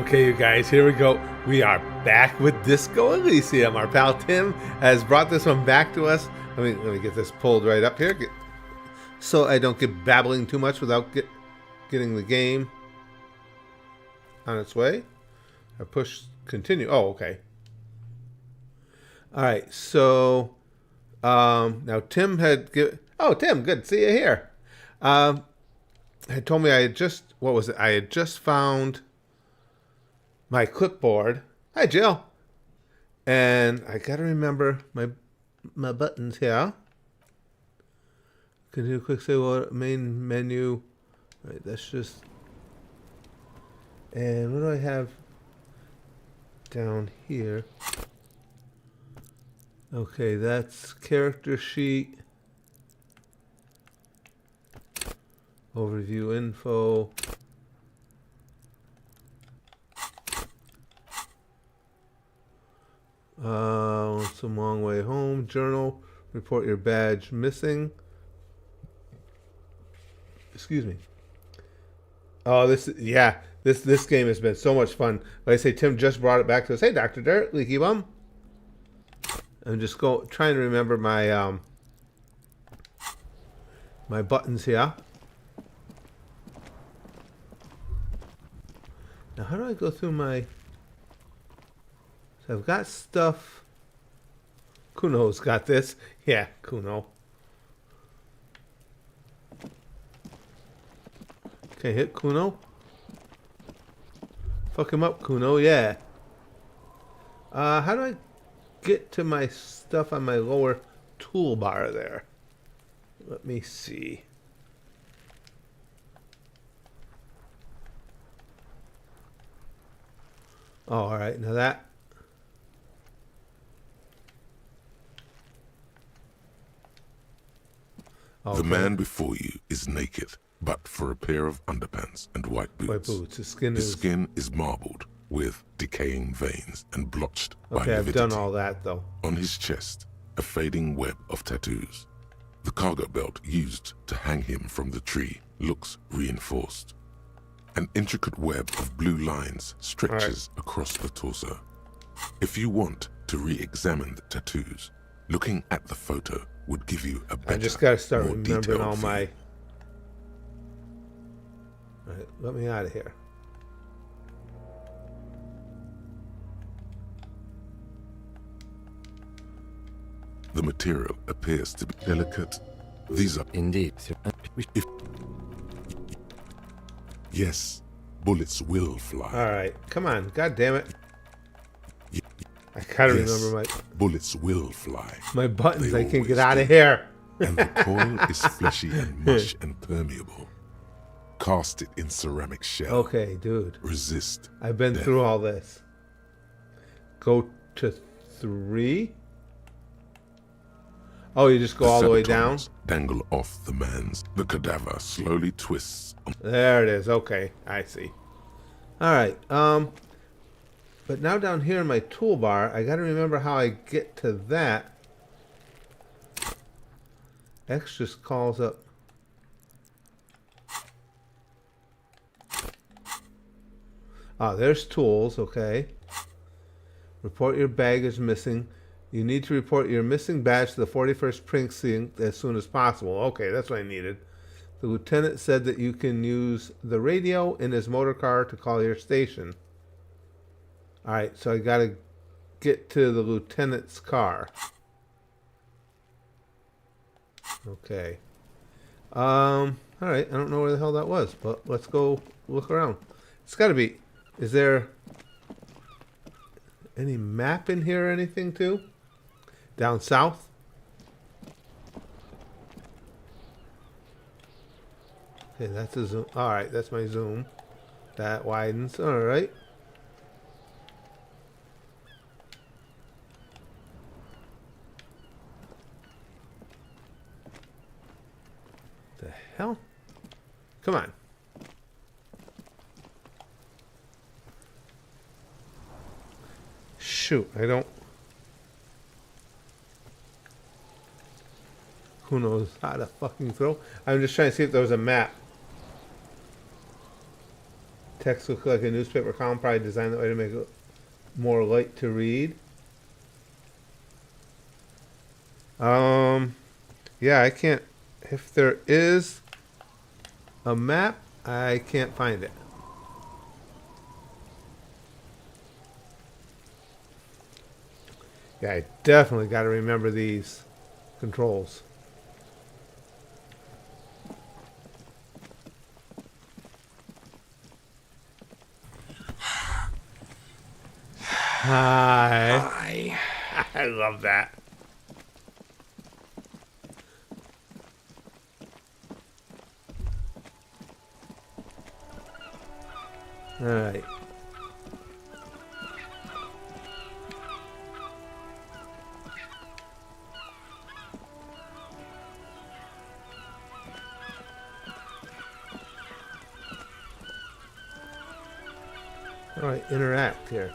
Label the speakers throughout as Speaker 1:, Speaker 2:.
Speaker 1: Okay, you guys, here we go. We are back with Disco Elysium. Our pal Tim has brought this one back to us. Let me get this pulled right up here, so I don't get babbling too much without getting the game on its way. I push continue. Oh, okay. All right. So now Tim had Tim, good to see you here. Had told me I had just I had just found my clipboard. Hi, Jill. And I gotta remember my buttons here. Can you quick say what main menu? All right, that's just. And what do I have down here? Okay, that's character sheet. Overview info. Some long way home. Journal. Report your badge missing. Excuse me. Oh, this game has been so much fun. Like I say, Tim just brought it back to us. Hey, Dr. Dirt, Leaky Bum. I'm just trying to remember my my buttons here. Now, how do I go through my? So I've got stuff. Kuno's got this. Yeah, Kuno. Okay, hit Kuno. Fuck him up, Kuno. Yeah. How do I get to my stuff on my lower toolbar there? Let me see. Oh, all right. Now that.
Speaker 2: Okay. The man before you is naked, but for a pair of underpants and white boots.
Speaker 1: White boots. His
Speaker 2: skin is marbled with decaying veins and blotched by
Speaker 1: avidity.
Speaker 2: Okay,
Speaker 1: I've done all that, though.
Speaker 2: On his chest, a fading web of tattoos. The cargo belt used to hang him from the tree looks reinforced. An intricate web of blue lines stretches across the torso. If you want to re-examine the tattoos, looking at the photo would give you a better,
Speaker 1: I just gotta start
Speaker 2: more
Speaker 1: remembering all
Speaker 2: view.
Speaker 1: my. All right, let me out of here.
Speaker 2: The material appears to be delicate. These are
Speaker 3: indeed.
Speaker 2: Yes, bullets will fly.
Speaker 1: All right, come on, God damn it! I gotta remember my
Speaker 2: bullets will fly.
Speaker 1: My buttons.
Speaker 2: They
Speaker 1: I can't get
Speaker 2: always
Speaker 1: out of
Speaker 2: do.
Speaker 1: here.
Speaker 2: And the coil is fleshy and mush and permeable. Cast it in ceramic shell.
Speaker 1: Okay, dude.
Speaker 2: Resist.
Speaker 1: I've been
Speaker 2: death.
Speaker 1: through all this. Go to 3. Oh, you just go all the way down?
Speaker 2: Dangle off the man's. The cadaver slowly twists.
Speaker 1: There it is. Okay, I see. All right. But now down here in my toolbar, I got to remember how I get to that. X just calls up. There's tools. Okay. Report your bag is missing. You need to report your missing badge to the 41st precinct as soon as possible. Okay, that's what I needed. The lieutenant said that you can use the radio in his motor car to call your station. All right, so I got to get to the lieutenant's car. Okay. All right, I don't know where the hell that was, but let's go look around. It's got to be. Is there any map in here or anything too? Down south? Okay, that's a zoom. All right, that's my zoom. That widens. All right. The hell? Come on. Shoot, I don't. Who knows how to fucking throw? I'm just trying to see if there was a map. Text looks like a newspaper column, probably designed that way to make it more light to read. Yeah, I can't. If there is a map, I can't find it. Yeah, I definitely got to remember these controls. Hi. I love that. All right. All right, interact here.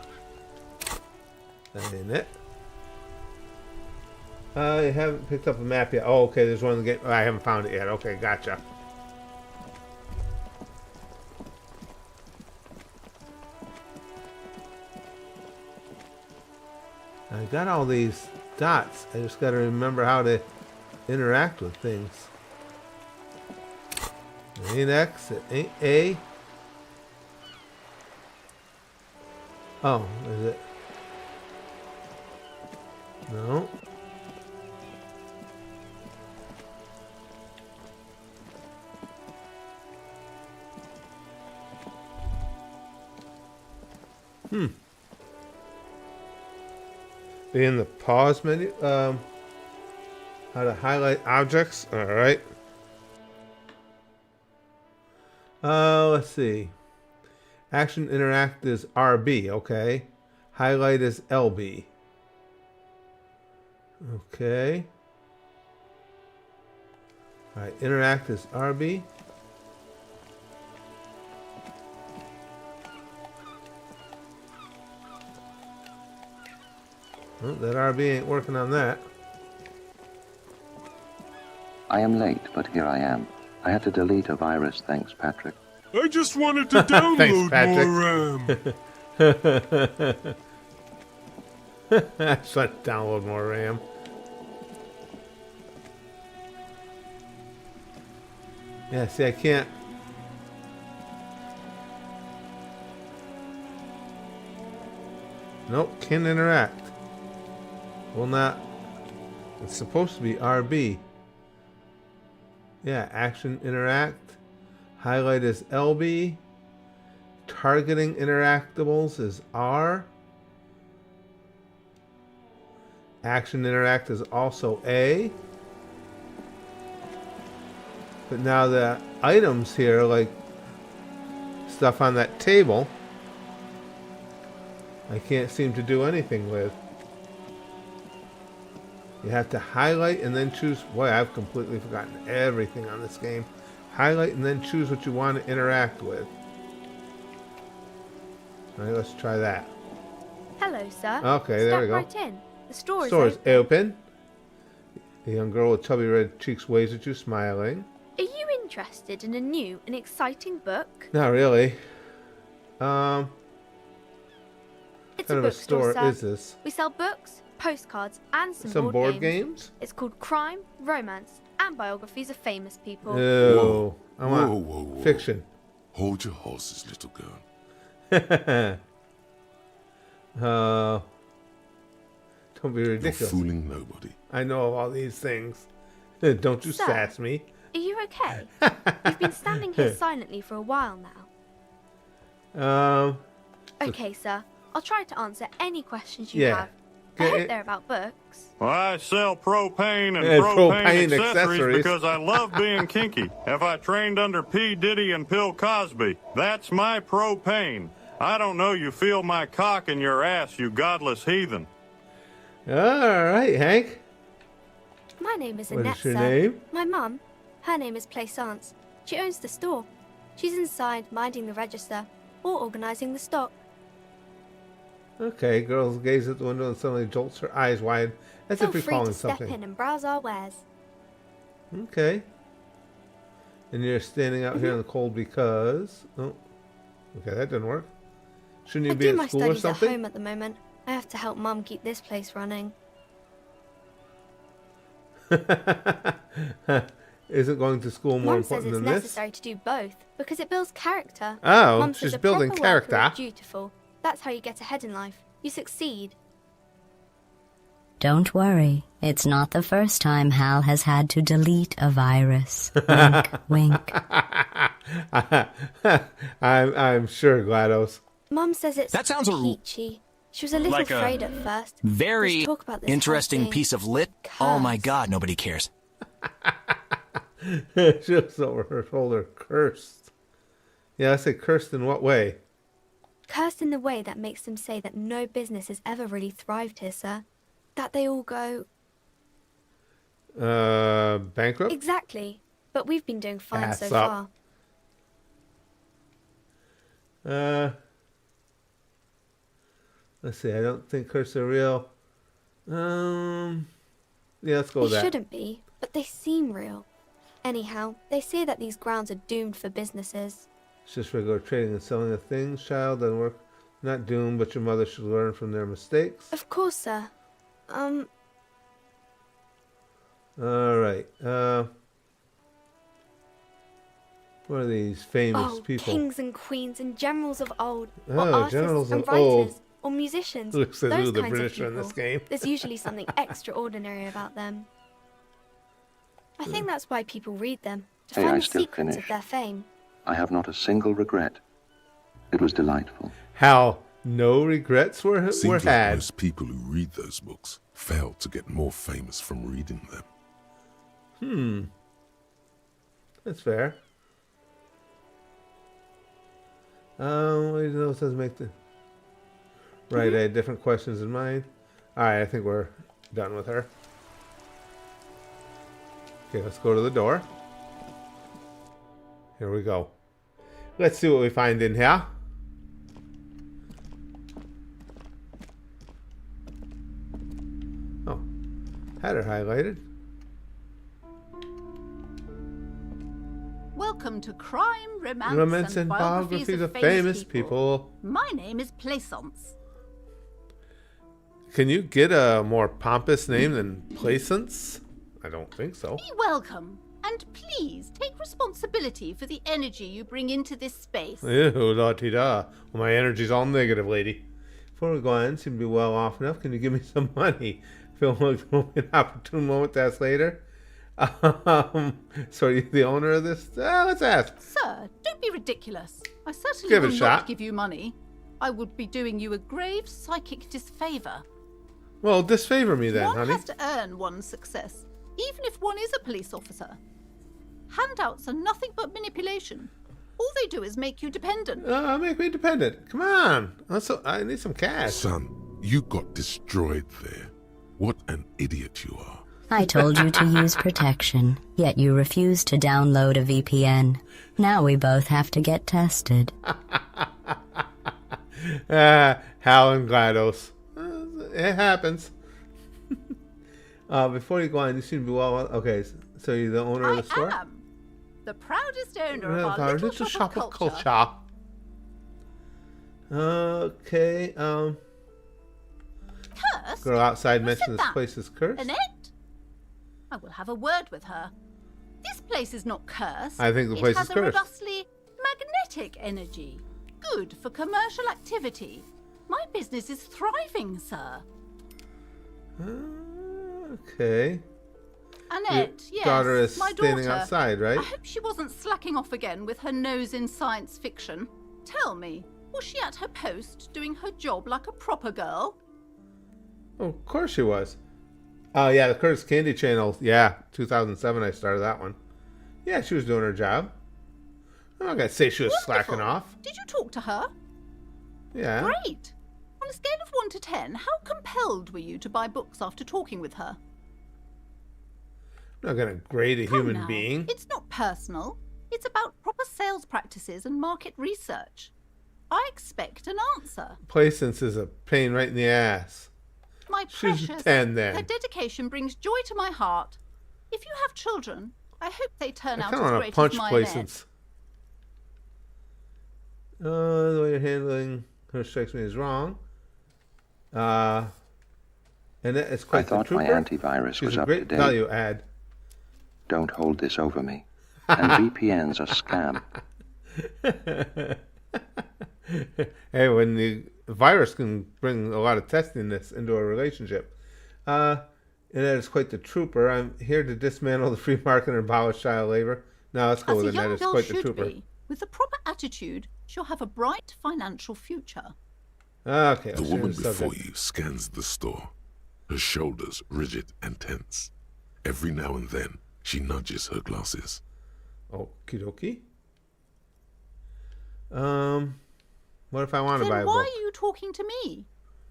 Speaker 1: That ain't it. I haven't picked up a map yet. Oh, okay, there's one in the game. Oh, I haven't found it yet. Okay, gotcha. I got all these dots. I just got to remember how to interact with things. It ain't X, it ain't A. Oh, is it? No. In the pause menu, how to highlight objects. All right. Let's see. Action interact is RB. Okay. Highlight is LB. Okay. All right. Interact is RB. Oh, that RB ain't working on that.
Speaker 3: I am late, but here I am. I had to delete a virus, thanks, Patrick.
Speaker 4: I just wanted to download
Speaker 1: Thanks,
Speaker 4: more RAM.
Speaker 1: I just want to download more RAM. Yeah, see, I can't. Nope, can't interact. Will not. It's supposed to be RB. Yeah, action interact. Highlight is LB. Targeting interactables is R. Action interact is also A. But now the items here, like stuff on that table, I can't seem to do anything with. You have to highlight and then choose. Boy, I've completely forgotten everything on this game. Highlight and then choose what you want to interact with. All right, let's try that.
Speaker 5: Hello, sir.
Speaker 1: Okay, there we go.
Speaker 5: Step right in. The store is
Speaker 1: Store is
Speaker 5: open.
Speaker 1: open. The young girl with chubby red cheeks waves at you, smiling.
Speaker 5: Are you interested in a new and exciting book?
Speaker 1: Not really.
Speaker 5: It's
Speaker 1: Kind
Speaker 5: a
Speaker 1: of a
Speaker 5: bookstore,
Speaker 1: store
Speaker 5: sir.
Speaker 1: is this?
Speaker 5: We sell books, postcards, and some,
Speaker 1: Some board games?
Speaker 5: It's called Crime, Romance, and Biographies of Famous People.
Speaker 1: Ew. I want
Speaker 2: Whoa.
Speaker 1: fiction.
Speaker 2: Hold your horses, little girl.
Speaker 1: Don't be
Speaker 2: You're
Speaker 1: ridiculous.
Speaker 2: fooling nobody.
Speaker 1: I know all these things. Don't you
Speaker 5: Sir.
Speaker 1: sass me.
Speaker 5: Are you okay? You've been standing here silently for a while now. Okay, sir. I'll try to answer any questions you
Speaker 1: Yeah.
Speaker 5: have. I hope
Speaker 1: Get-
Speaker 5: they're about books.
Speaker 4: Well, I sell propane and
Speaker 1: Yeah,
Speaker 4: propane,
Speaker 1: propane
Speaker 4: accessories,
Speaker 1: accessories.
Speaker 4: because I love being kinky. If I trained under P. Diddy and Bill Cosby, that's my propane. I don't know you feel my cock in your ass, you godless heathen.
Speaker 1: All right, Hank.
Speaker 5: My name is
Speaker 1: What
Speaker 5: Annette,
Speaker 1: is your
Speaker 5: sir.
Speaker 1: name?
Speaker 5: My mum, her name is Plaisance. She owns the store. She's inside minding the register or organising the stock.
Speaker 1: Okay, girls gaze at the window and suddenly jolts her eyes wide as
Speaker 5: Feel
Speaker 1: if
Speaker 5: free
Speaker 1: recalling
Speaker 5: to step
Speaker 1: something.
Speaker 5: in and browse our wares.
Speaker 1: Okay. And you're standing out here in the cold because... Oh, Okay, that didn't work. Shouldn't you
Speaker 5: I
Speaker 1: be
Speaker 5: do
Speaker 1: at
Speaker 5: my
Speaker 1: school or
Speaker 5: studies at
Speaker 1: something?
Speaker 5: home at the moment. I have to help Mum keep this place running.
Speaker 1: Isn't going to school more
Speaker 5: Mum says
Speaker 1: important
Speaker 5: it's
Speaker 1: than this?
Speaker 5: necessary to do both because it builds character.
Speaker 1: Oh,
Speaker 5: Mum
Speaker 1: she's
Speaker 5: says a
Speaker 1: building
Speaker 5: proper worker
Speaker 1: character.
Speaker 5: is dutiful. That's how you get ahead in life. You succeed.
Speaker 6: Don't worry, it's not the first time Hal has had to delete a virus. Wink, wink.
Speaker 1: I'm sure, GLaDOS.
Speaker 5: Mum says it's
Speaker 7: That sounds
Speaker 5: peachy. She was a little
Speaker 7: like a
Speaker 5: afraid at first.
Speaker 7: very
Speaker 5: There's talk about this
Speaker 7: interesting
Speaker 5: house being
Speaker 7: piece of lit. Oh my
Speaker 5: cursed.
Speaker 7: God, nobody cares.
Speaker 1: She looks over her shoulder. Cursed. Yeah, I say cursed in what way?
Speaker 5: Cursed in the way that makes them say that no business has ever really thrived here, sir. That they all go...
Speaker 1: Bankrupt?
Speaker 5: Exactly. But we've been doing fine
Speaker 1: Ass
Speaker 5: so
Speaker 1: up.
Speaker 5: far.
Speaker 1: Let's see. I don't think cursed are real. Yeah, let's go with
Speaker 5: They
Speaker 1: that.
Speaker 5: shouldn't be, but they seem real. Anyhow, they say that these grounds are doomed for businesses.
Speaker 1: It's just regular trading and selling of things. Child doesn't work. Not doomed, but your mother should learn from their mistakes.
Speaker 5: Of course, sir.
Speaker 1: All right. What are these famous people?
Speaker 5: Kings and queens and generals of old,
Speaker 1: Oh,
Speaker 5: or artists
Speaker 1: generals
Speaker 5: and
Speaker 1: of
Speaker 5: writers,
Speaker 1: old.
Speaker 5: or musicians.
Speaker 1: Looks at
Speaker 5: Those
Speaker 1: who the
Speaker 5: kinds of
Speaker 1: British are in this
Speaker 5: people.
Speaker 1: game.
Speaker 5: There's usually something extraordinary about them. I think that's why people read them, to
Speaker 3: Hey, I
Speaker 5: find the
Speaker 3: still
Speaker 5: secrets
Speaker 3: finish.
Speaker 5: of their fame.
Speaker 3: I have not a single regret. It was delightful.
Speaker 1: How no regrets were
Speaker 2: Seems like
Speaker 1: had.
Speaker 2: most people who read those books fail to get more famous from reading them.
Speaker 1: That's fair. What else does make the... Right, I had different questions in mind. Alright, I think we're done with her. Okay, let's go to the door. Here we go. Let's see what we find in here. Oh, had her highlighted.
Speaker 8: Welcome to Crime, Romance,
Speaker 1: Romance and biographies of famous people.
Speaker 8: My name is Plaisance.
Speaker 1: Can you get a more pompous name than Plaisance? I don't think so.
Speaker 8: Be welcome, and please take responsibility for the energy you bring into this space.
Speaker 1: Ew, la-ti-da. Well, my energy's all negative, lady. Before we go on, seem to be well off enough. Can you give me some money? Feel like there will be an opportune moment to ask later. So are you the owner of this? Let's ask.
Speaker 8: Sir, don't be ridiculous. I certainly
Speaker 1: Give it
Speaker 8: will
Speaker 1: a
Speaker 8: not
Speaker 1: shot.
Speaker 8: give you money. I would be doing you a grave psychic disfavor.
Speaker 1: Well, disfavor me then,
Speaker 8: One
Speaker 1: honey.
Speaker 8: has to earn one's success, even if one is a police officer. Handouts are nothing but manipulation. All they do is make you dependent.
Speaker 1: Make me dependent. Come on. I need some cash.
Speaker 2: Son, you got destroyed there. What an idiot you are.
Speaker 6: I told you to use protection, yet you refused to download a VPN. Now we both have to get tested.
Speaker 1: Hal and GLaDOS. It happens. Before you go on, you seem to be well... Okay, so you're the owner of the store?
Speaker 8: I am the proudest owner
Speaker 1: Yeah,
Speaker 8: of our little shop of culture.
Speaker 1: Okay,
Speaker 8: Cursed?
Speaker 1: girl outside
Speaker 8: Who
Speaker 1: mentioned
Speaker 8: said
Speaker 1: this
Speaker 8: that?
Speaker 1: place is cursed.
Speaker 8: Annette? I will have a word with her. This place is not cursed.
Speaker 1: I think the place
Speaker 8: it has
Speaker 1: is
Speaker 8: a
Speaker 1: cursed.
Speaker 8: robustly magnetic energy. Good for commercial activity. My business is thriving, sir.
Speaker 1: Okay.
Speaker 8: Annette,
Speaker 1: Your
Speaker 8: yes,
Speaker 1: daughter is
Speaker 8: my
Speaker 1: standing
Speaker 8: daughter.
Speaker 1: outside, right?
Speaker 8: I hope she wasn't slacking off again with her nose in science fiction. Tell me, was she at her post doing her job like a proper girl?
Speaker 1: Oh, of course she was. Oh, yeah, the Curtis Candy Channel. Yeah, 2007 I started that one. Yeah, she was doing her job. I'm not going to say she was slacking
Speaker 8: Wonderful.
Speaker 1: off.
Speaker 8: Did you talk to her?
Speaker 1: Yeah.
Speaker 8: Great. On a scale of 1 to 10, how compelled were you to buy books after talking with her?
Speaker 1: I'm not going to grade a
Speaker 8: Come
Speaker 1: human
Speaker 8: now.
Speaker 1: being.
Speaker 8: It's not personal. It's about proper sales practices and market research. I expect an answer.
Speaker 1: Placence is a pain right in the ass.
Speaker 8: My
Speaker 1: She's
Speaker 8: precious,
Speaker 1: 10 then.
Speaker 8: her dedication brings joy to my heart. If you have children, I hope they turn
Speaker 1: I
Speaker 8: out
Speaker 1: kind
Speaker 8: as
Speaker 1: of want
Speaker 8: great
Speaker 1: to punch
Speaker 8: as my
Speaker 1: Placence. The way you're handling her strikes me as wrong. And it's
Speaker 3: I
Speaker 1: quite the
Speaker 3: thought my
Speaker 1: trooper.
Speaker 3: antivirus
Speaker 1: She's
Speaker 3: was
Speaker 1: a
Speaker 3: up to
Speaker 1: great
Speaker 3: date.
Speaker 1: value add.
Speaker 3: Don't hold this over me. And VPN's a scam.
Speaker 1: Hey, when the virus can bring a lot of testiness into a relationship. And that is quite the trooper. I'm here to dismantle the free market and abolish child labor. No, let's go
Speaker 8: As
Speaker 1: with
Speaker 8: a
Speaker 1: it. That
Speaker 8: young
Speaker 1: is
Speaker 8: girl
Speaker 1: quite the
Speaker 8: should
Speaker 1: trooper.
Speaker 8: be. With the proper attitude, she'll have a bright financial future.
Speaker 1: Okay,
Speaker 2: The
Speaker 1: let's
Speaker 2: woman
Speaker 1: change the
Speaker 2: before
Speaker 1: subject.
Speaker 2: you scans the store, her shoulders rigid and tense. Every now and then, she nudges her glasses.
Speaker 1: Okie dokie. What if I want to
Speaker 8: Then
Speaker 1: buy a
Speaker 8: why
Speaker 1: book?
Speaker 8: are you talking to me?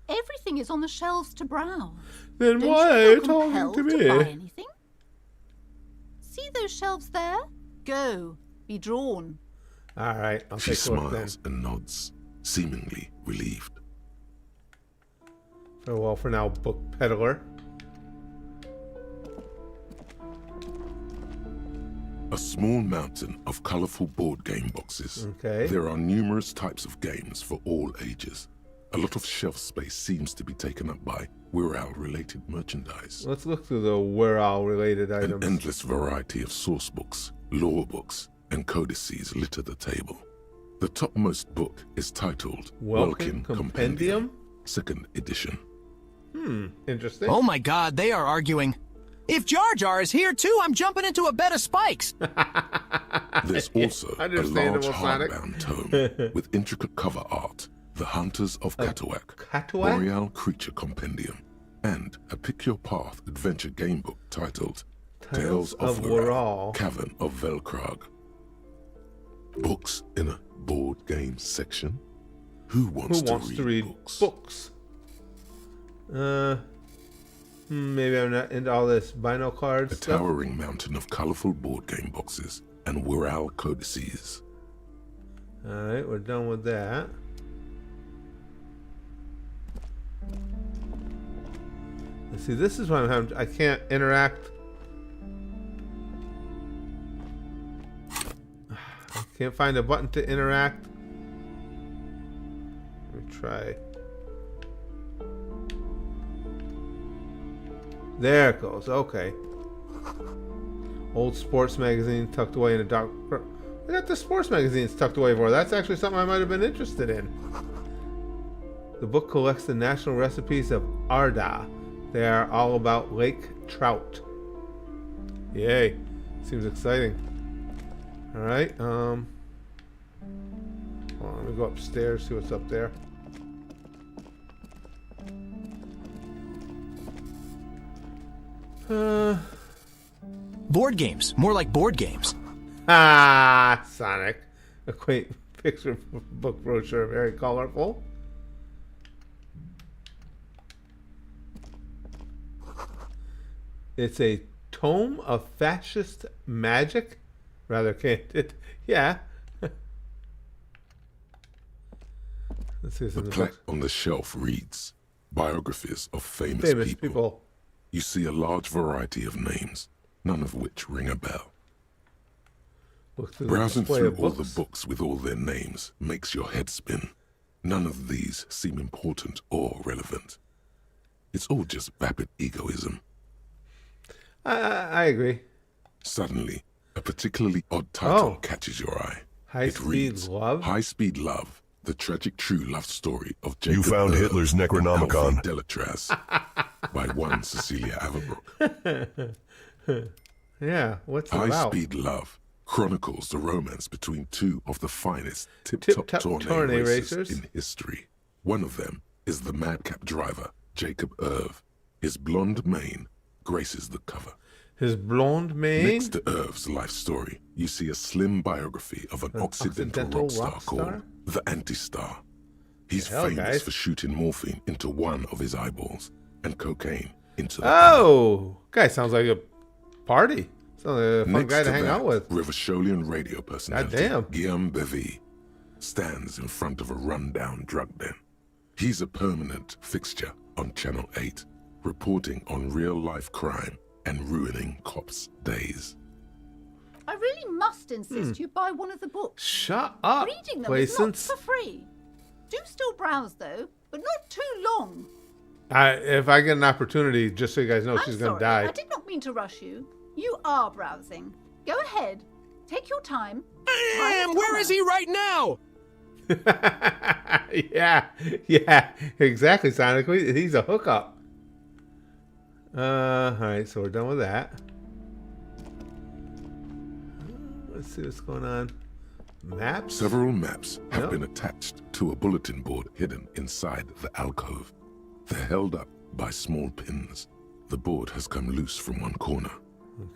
Speaker 8: Everything is on the shelves to browse.
Speaker 1: Then
Speaker 8: Don't
Speaker 1: why
Speaker 8: you
Speaker 1: are
Speaker 8: feel
Speaker 1: you talking
Speaker 8: compelled
Speaker 1: to
Speaker 8: to
Speaker 1: me?
Speaker 8: buy anything? See those shelves there? Go. Be drawn.
Speaker 1: All right, I'll
Speaker 2: She
Speaker 1: take a look then.
Speaker 2: smiles and nods, seemingly relieved.
Speaker 1: Farewell for now, book peddler.
Speaker 2: A small mountain of colorful board game boxes.
Speaker 1: Okay.
Speaker 2: There are numerous types of games for all ages. A lot of shelf space seems to be taken up by Wirral-related merchandise.
Speaker 1: Let's look through the Wirral-related
Speaker 2: An
Speaker 1: items.
Speaker 2: endless variety of source books, lore books, and codices litter the table. The topmost book is titled
Speaker 1: Welkin Compendium?
Speaker 2: 2nd edition.
Speaker 1: Interesting.
Speaker 7: Oh my god, they are arguing. If Jar Jar is here too, I'm jumping into a bed of spikes.
Speaker 2: There's also a large
Speaker 1: Understandable, Sonic.
Speaker 2: hardbound tome with intricate cover art, The Hunters of Katuak,
Speaker 1: Katuak?
Speaker 2: Boreal Creature Compendium, and a Pick Your Path adventure game book titled
Speaker 1: Tales of Wirral.
Speaker 2: Cavern of Velkrag. Books in a board game section? Who wants,
Speaker 1: Who wants to read books? Maybe I'm not into all this Bino cards
Speaker 2: A
Speaker 1: stuff.
Speaker 2: towering mountain of colorful board game boxes and Wirral codices.
Speaker 1: All right, we're done with that. Let's see, this is what I'm having. I can't interact. I can't find a button to interact. Let me try. There it goes. Okay. Old sports magazine tucked away in a dark. I got the sports magazines tucked away for. That's actually something I might have been interested in. The book collects the national recipes of Arda. They are all about lake trout. Yay. Seems exciting. Alright, hold on, let me go upstairs, see what's up there.
Speaker 7: Board games. More like board games.
Speaker 1: Sonic. A quaint picture book brochure, very colorful. It's a tome of fascist magic. Rather candid. Yeah. Let's see what's
Speaker 2: The
Speaker 1: in the
Speaker 2: plaque
Speaker 1: book.
Speaker 2: on the shelf reads, Biographies of famous,
Speaker 1: Famous
Speaker 2: people.
Speaker 1: people.
Speaker 2: You see a large variety of names, none of which ring a bell.
Speaker 1: Look through the
Speaker 2: Browsing
Speaker 1: display
Speaker 2: through
Speaker 1: of
Speaker 2: all
Speaker 1: books.
Speaker 2: the books with all their names makes your head spin. None of these seem important or relevant. It's all just vapid egoism.
Speaker 1: I agree.
Speaker 2: Suddenly, a particularly odd title
Speaker 1: Oh.
Speaker 2: catches your eye.
Speaker 1: High
Speaker 2: It
Speaker 1: Speed
Speaker 2: reads,
Speaker 1: Love?
Speaker 2: High Speed Love, the tragic true love story of Jacob
Speaker 9: You found
Speaker 2: Erb
Speaker 9: Hitler's
Speaker 2: and
Speaker 9: Necronomicon.
Speaker 2: Alfie Delatraz by one Cecilia Averbrook.
Speaker 1: Yeah, what's it
Speaker 2: High
Speaker 1: about?
Speaker 2: Speed Love chronicles the romance between two of the finest
Speaker 1: Tip-top
Speaker 2: tip-top
Speaker 1: tourney
Speaker 2: tourney
Speaker 1: racers.
Speaker 2: racers in history. One of them is the madcap driver, Jacob Erb. His blonde mane graces the cover.
Speaker 1: His blonde mane?
Speaker 2: Next to Irv's life story, you see a slim biography of an Occidental rock star called the Anti-Star. He's
Speaker 1: Hell,
Speaker 2: famous
Speaker 1: guys.
Speaker 2: for shooting morphine into one of his eyeballs and cocaine into the
Speaker 1: Oh! Guy sounds like a party. Sounds like a fun
Speaker 2: Next
Speaker 1: guy to hang
Speaker 2: that,
Speaker 1: out with.
Speaker 2: Rivasholian radio personality
Speaker 1: Goddamn.
Speaker 2: Guillaume Bevy stands in front of a rundown drug den. He's a permanent fixture on Channel 8, reporting on real-life crime and ruining cops' days.
Speaker 8: I really must insist you buy one of the books.
Speaker 1: Shut up,
Speaker 8: Reading them is not
Speaker 1: Plaisance.
Speaker 8: for free. Do still browse, though, but not too long.
Speaker 1: If I get an opportunity, just so you guys know,
Speaker 8: I'm
Speaker 1: she's
Speaker 8: sorry,
Speaker 1: gonna die.
Speaker 8: I did not mean to rush you. You are browsing. Go ahead. Take your time.
Speaker 7: And where is he right now?
Speaker 1: yeah, exactly, Sonic. He's a hookup. All right, so we're done with that. Let's see what's going on. Maps?
Speaker 2: Several maps have
Speaker 1: Yep.
Speaker 2: been attached to a bulletin board hidden inside the alcove. They're held up by small pins. The board has come loose from one corner.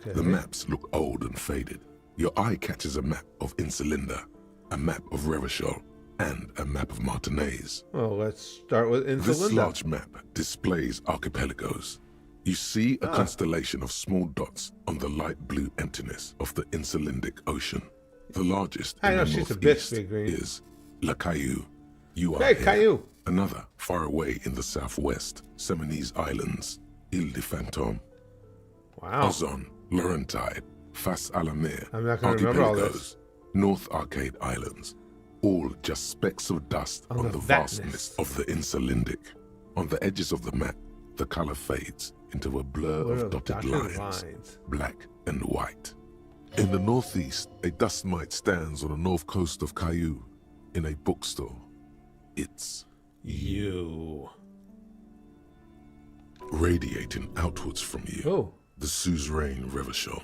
Speaker 1: Okay.
Speaker 2: The maps look old and faded. Your eye catches a map of Insulinda, a map of Revachol, and a map of Martinez.
Speaker 1: Well, let's start with
Speaker 2: This
Speaker 1: Insulinda.
Speaker 2: large map displays archipelagos. You see a constellation of small dots on the light blue emptiness of the Insulindic Ocean. The largest
Speaker 1: I
Speaker 2: in
Speaker 1: know
Speaker 2: the
Speaker 1: she's a bitch,
Speaker 2: northeast
Speaker 1: Big Green.
Speaker 2: is La Caillou. You are
Speaker 1: Hey,
Speaker 2: here.
Speaker 1: Caillou.
Speaker 2: Another far away in the southwest, Seminese Islands, Ile de Fantôme,
Speaker 1: Wow.
Speaker 2: Ozon, Laurentide, Fas a la Mer,
Speaker 1: I'm not gonna remember all this.
Speaker 2: Archipelagos, North Arcade Islands, all just specks of dust
Speaker 1: On
Speaker 2: on
Speaker 1: the
Speaker 2: the
Speaker 1: vastness.
Speaker 2: vastness of the Insulindic. On the edges of the map, the color fades into a blur
Speaker 1: Blur
Speaker 2: of
Speaker 1: of
Speaker 2: dotted
Speaker 1: dotted
Speaker 2: lines,
Speaker 1: lines.
Speaker 2: black and white. In the northeast, a dust mite stands on the north coast of Caillou in a bookstore. It's
Speaker 1: You.
Speaker 2: radiating outwards from you.
Speaker 1: Oh.
Speaker 2: The suzerain Revachol,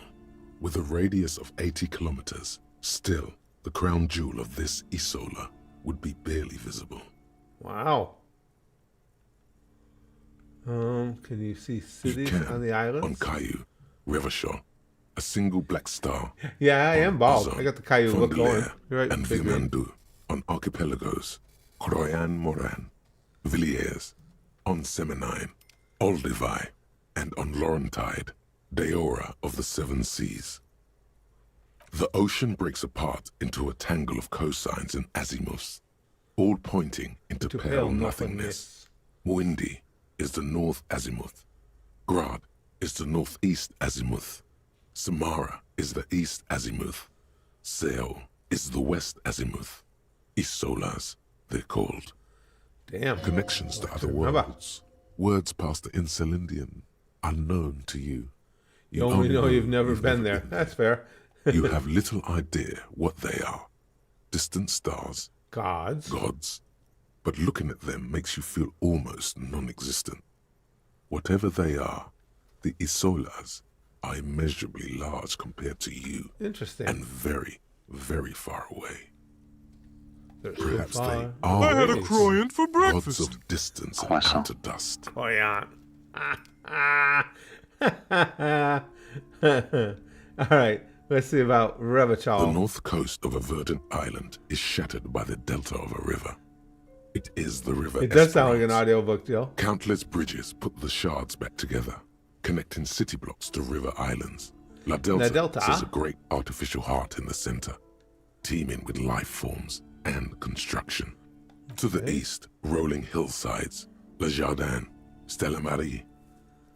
Speaker 2: with a radius of 80 kilometers. Still, the crown jewel of this Isola would be barely visible.
Speaker 1: Wow. Can you see
Speaker 2: You
Speaker 1: cities
Speaker 2: can,
Speaker 1: on the islands?
Speaker 2: on Caillou, Revachol, a single black star.
Speaker 1: Yeah, I
Speaker 2: on
Speaker 1: am bald.
Speaker 2: Ozon,
Speaker 1: I got the Caillou look going.
Speaker 2: Fondelier,
Speaker 1: You're right,
Speaker 2: and
Speaker 1: Big Green.
Speaker 2: Vimandu on archipelagos, Croyan Moran, Villiers, on Seminine, Olduvai, and on Laurentide, Deora of the Seven Seas. The ocean breaks apart into a tangle of cosigns and azimuths, all pointing into
Speaker 1: To
Speaker 2: pale nothingness. Windy is the north azimuth. Grad is the northeast azimuth. Samara is the east azimuth. Seo is the west azimuth. Isolas, they're called.
Speaker 1: Damn.
Speaker 2: Connections to other
Speaker 1: remember.
Speaker 2: worlds. Words past the Insulindian, unknown to you.
Speaker 1: You only know you've never
Speaker 2: you've
Speaker 1: been
Speaker 2: never
Speaker 1: there. That's fair.
Speaker 2: You have little idea what they are. Distant stars,
Speaker 1: Gods.
Speaker 2: gods. But looking at them makes you feel almost non-existent. Whatever they are, the Isolas are immeasurably large compared to you
Speaker 1: Interesting.
Speaker 2: and very, very far away.
Speaker 1: They're so
Speaker 2: Perhaps they
Speaker 1: far
Speaker 2: are
Speaker 9: I had a
Speaker 1: away.
Speaker 9: croissant for
Speaker 2: gods
Speaker 9: breakfast.
Speaker 2: of distance and
Speaker 3: Croissant.
Speaker 2: outer dust.
Speaker 1: Croissant. All right. Let's see about
Speaker 2: The
Speaker 1: Revachol.
Speaker 2: north coast of a verdant island is shattered by the delta of a river. It is the river
Speaker 1: It does sound like an
Speaker 2: Esperance.
Speaker 1: audiobook, Jill.
Speaker 2: Countless bridges put the shards back together, connecting city blocks to river islands. La Delta, is a great artificial heart in the center, teeming with life forms and construction. To the east, rolling hillsides, Le Jardin, Stella Marie,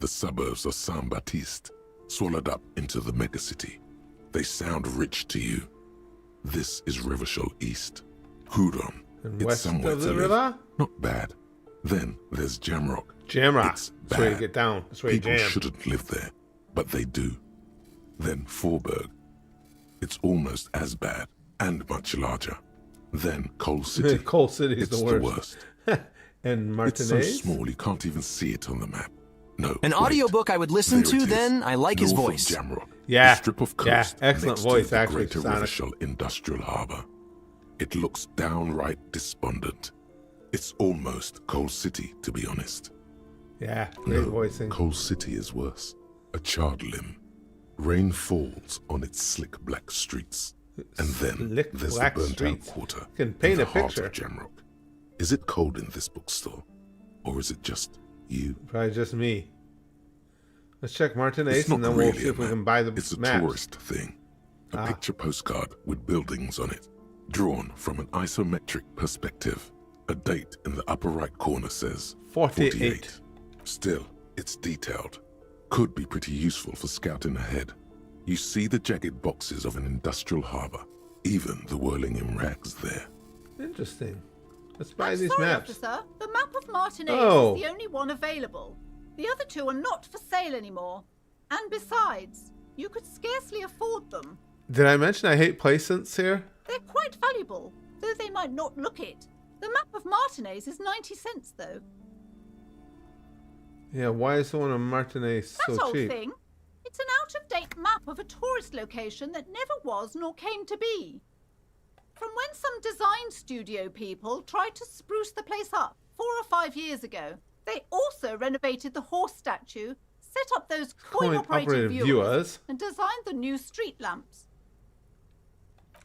Speaker 2: the suburbs of Saint-Baptiste, swallowed up into the megacity. They sound rich to you. This is Revachol East. Huron,
Speaker 1: And
Speaker 2: it's
Speaker 1: west
Speaker 2: somewhere
Speaker 1: of
Speaker 2: to
Speaker 1: the
Speaker 2: live.
Speaker 1: river?
Speaker 2: Not bad. Then there's Jamrock.
Speaker 1: Jamrock.
Speaker 2: It's
Speaker 1: That's where you
Speaker 2: bad.
Speaker 1: get down. That's where you
Speaker 2: People
Speaker 1: jam.
Speaker 2: shouldn't live there, but they do. Then Forberg. It's almost as bad and much larger. Then Coal City.
Speaker 1: Coal City is
Speaker 2: it's
Speaker 1: the worst. And
Speaker 2: It's so
Speaker 1: Martinez?
Speaker 2: small you can't even see it on the map. No,
Speaker 7: An
Speaker 2: wait.
Speaker 7: audiobook I would listen
Speaker 2: There
Speaker 7: to,
Speaker 2: it is.
Speaker 7: then I like his
Speaker 2: North of
Speaker 7: voice.
Speaker 2: Jamrock,
Speaker 1: Yeah,
Speaker 2: a strip of
Speaker 1: yeah,
Speaker 2: coast
Speaker 1: excellent
Speaker 2: next
Speaker 1: voice,
Speaker 2: to the
Speaker 1: actually,
Speaker 2: Greater
Speaker 1: Sonic.
Speaker 2: Revachol Industrial Harbor. It looks downright despondent. It's almost Coal City, to be honest.
Speaker 1: Yeah, great
Speaker 2: No,
Speaker 1: voicing.
Speaker 2: Coal City is worse. A charred limb. Rain falls on its slick black streets. And then
Speaker 1: Slick
Speaker 2: there's
Speaker 1: black
Speaker 2: the burnt
Speaker 1: streets.
Speaker 2: out quarter.
Speaker 1: Can paint
Speaker 2: in the
Speaker 1: a
Speaker 2: heart
Speaker 1: picture.
Speaker 2: of Jamrock. Is it cold in this bookstore? Or is it just you?
Speaker 1: Probably just me. Let's check Martinez
Speaker 2: It's not
Speaker 1: and then
Speaker 2: really
Speaker 1: we'll see
Speaker 2: a
Speaker 1: if we
Speaker 2: map.
Speaker 1: can buy the
Speaker 2: It's a
Speaker 1: maps.
Speaker 2: tourist thing. A picture postcard with buildings on it, drawn from an isometric perspective. A date in the upper right corner says
Speaker 1: 48.
Speaker 2: Still, it's detailed. Could be pretty useful for scouting ahead. You see the jagged boxes of an industrial harbor, even the whirling in rags there.
Speaker 1: Interesting. Let's buy
Speaker 8: I'm
Speaker 1: these
Speaker 8: sorry,
Speaker 1: maps.
Speaker 8: officer. The map of Martinez
Speaker 1: Oh.
Speaker 8: is the only one available. The other two are not for sale anymore. And besides, you could scarcely afford them.
Speaker 1: Did I mention I hate placements here?
Speaker 8: They're quite valuable, though they might not look it. The map of Martinez is 90 cents, though.
Speaker 1: Yeah, why is the one on Martinez
Speaker 8: That
Speaker 1: so
Speaker 8: old
Speaker 1: cheap?
Speaker 8: thing. It's an out-of-date map of a tourist location that never was nor came to be. From when some design studio people tried to spruce the place up 4 or 5 years ago, they also renovated the horse statue, set up those coin-operated viewers, and designed the new street lamps.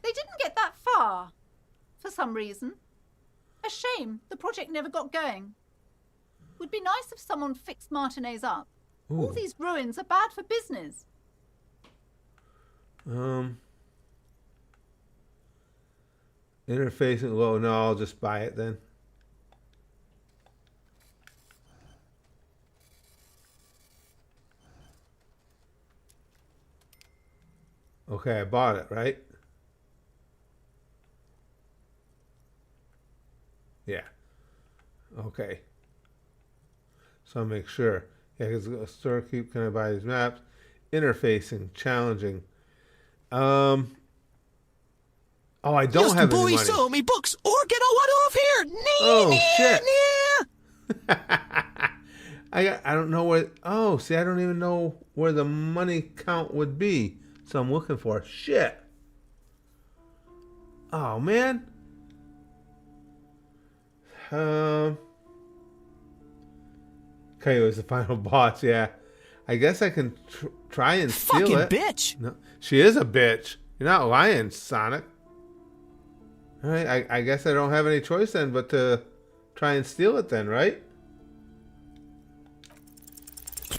Speaker 8: They didn't get that far, for some reason. A shame the project never got going. Would be nice if someone fixed Martinez up.
Speaker 1: Ooh.
Speaker 8: All these ruins are bad for business.
Speaker 1: Interfacing. Well, no, I'll just buy it then. Okay, I bought it, right? Yeah. Okay. So I'll make sure. Yeah, because store keep. Can I buy these maps? Interfacing, challenging. Oh, I don't
Speaker 7: Just
Speaker 1: have any
Speaker 7: boy
Speaker 1: money.
Speaker 7: sell me books or get a one off here.
Speaker 1: Oh shit! I don't know where. Oh, see, I don't even know where the money count would be. So I'm looking for shit. Oh man. Okay, it was the final boss. Yeah, I guess I can try and steal
Speaker 7: Fucking
Speaker 1: it.
Speaker 7: bitch.
Speaker 1: No, she is a bitch. You're not lying, Sonic. All right, I guess I don't have any choice then but to try and steal it then, right?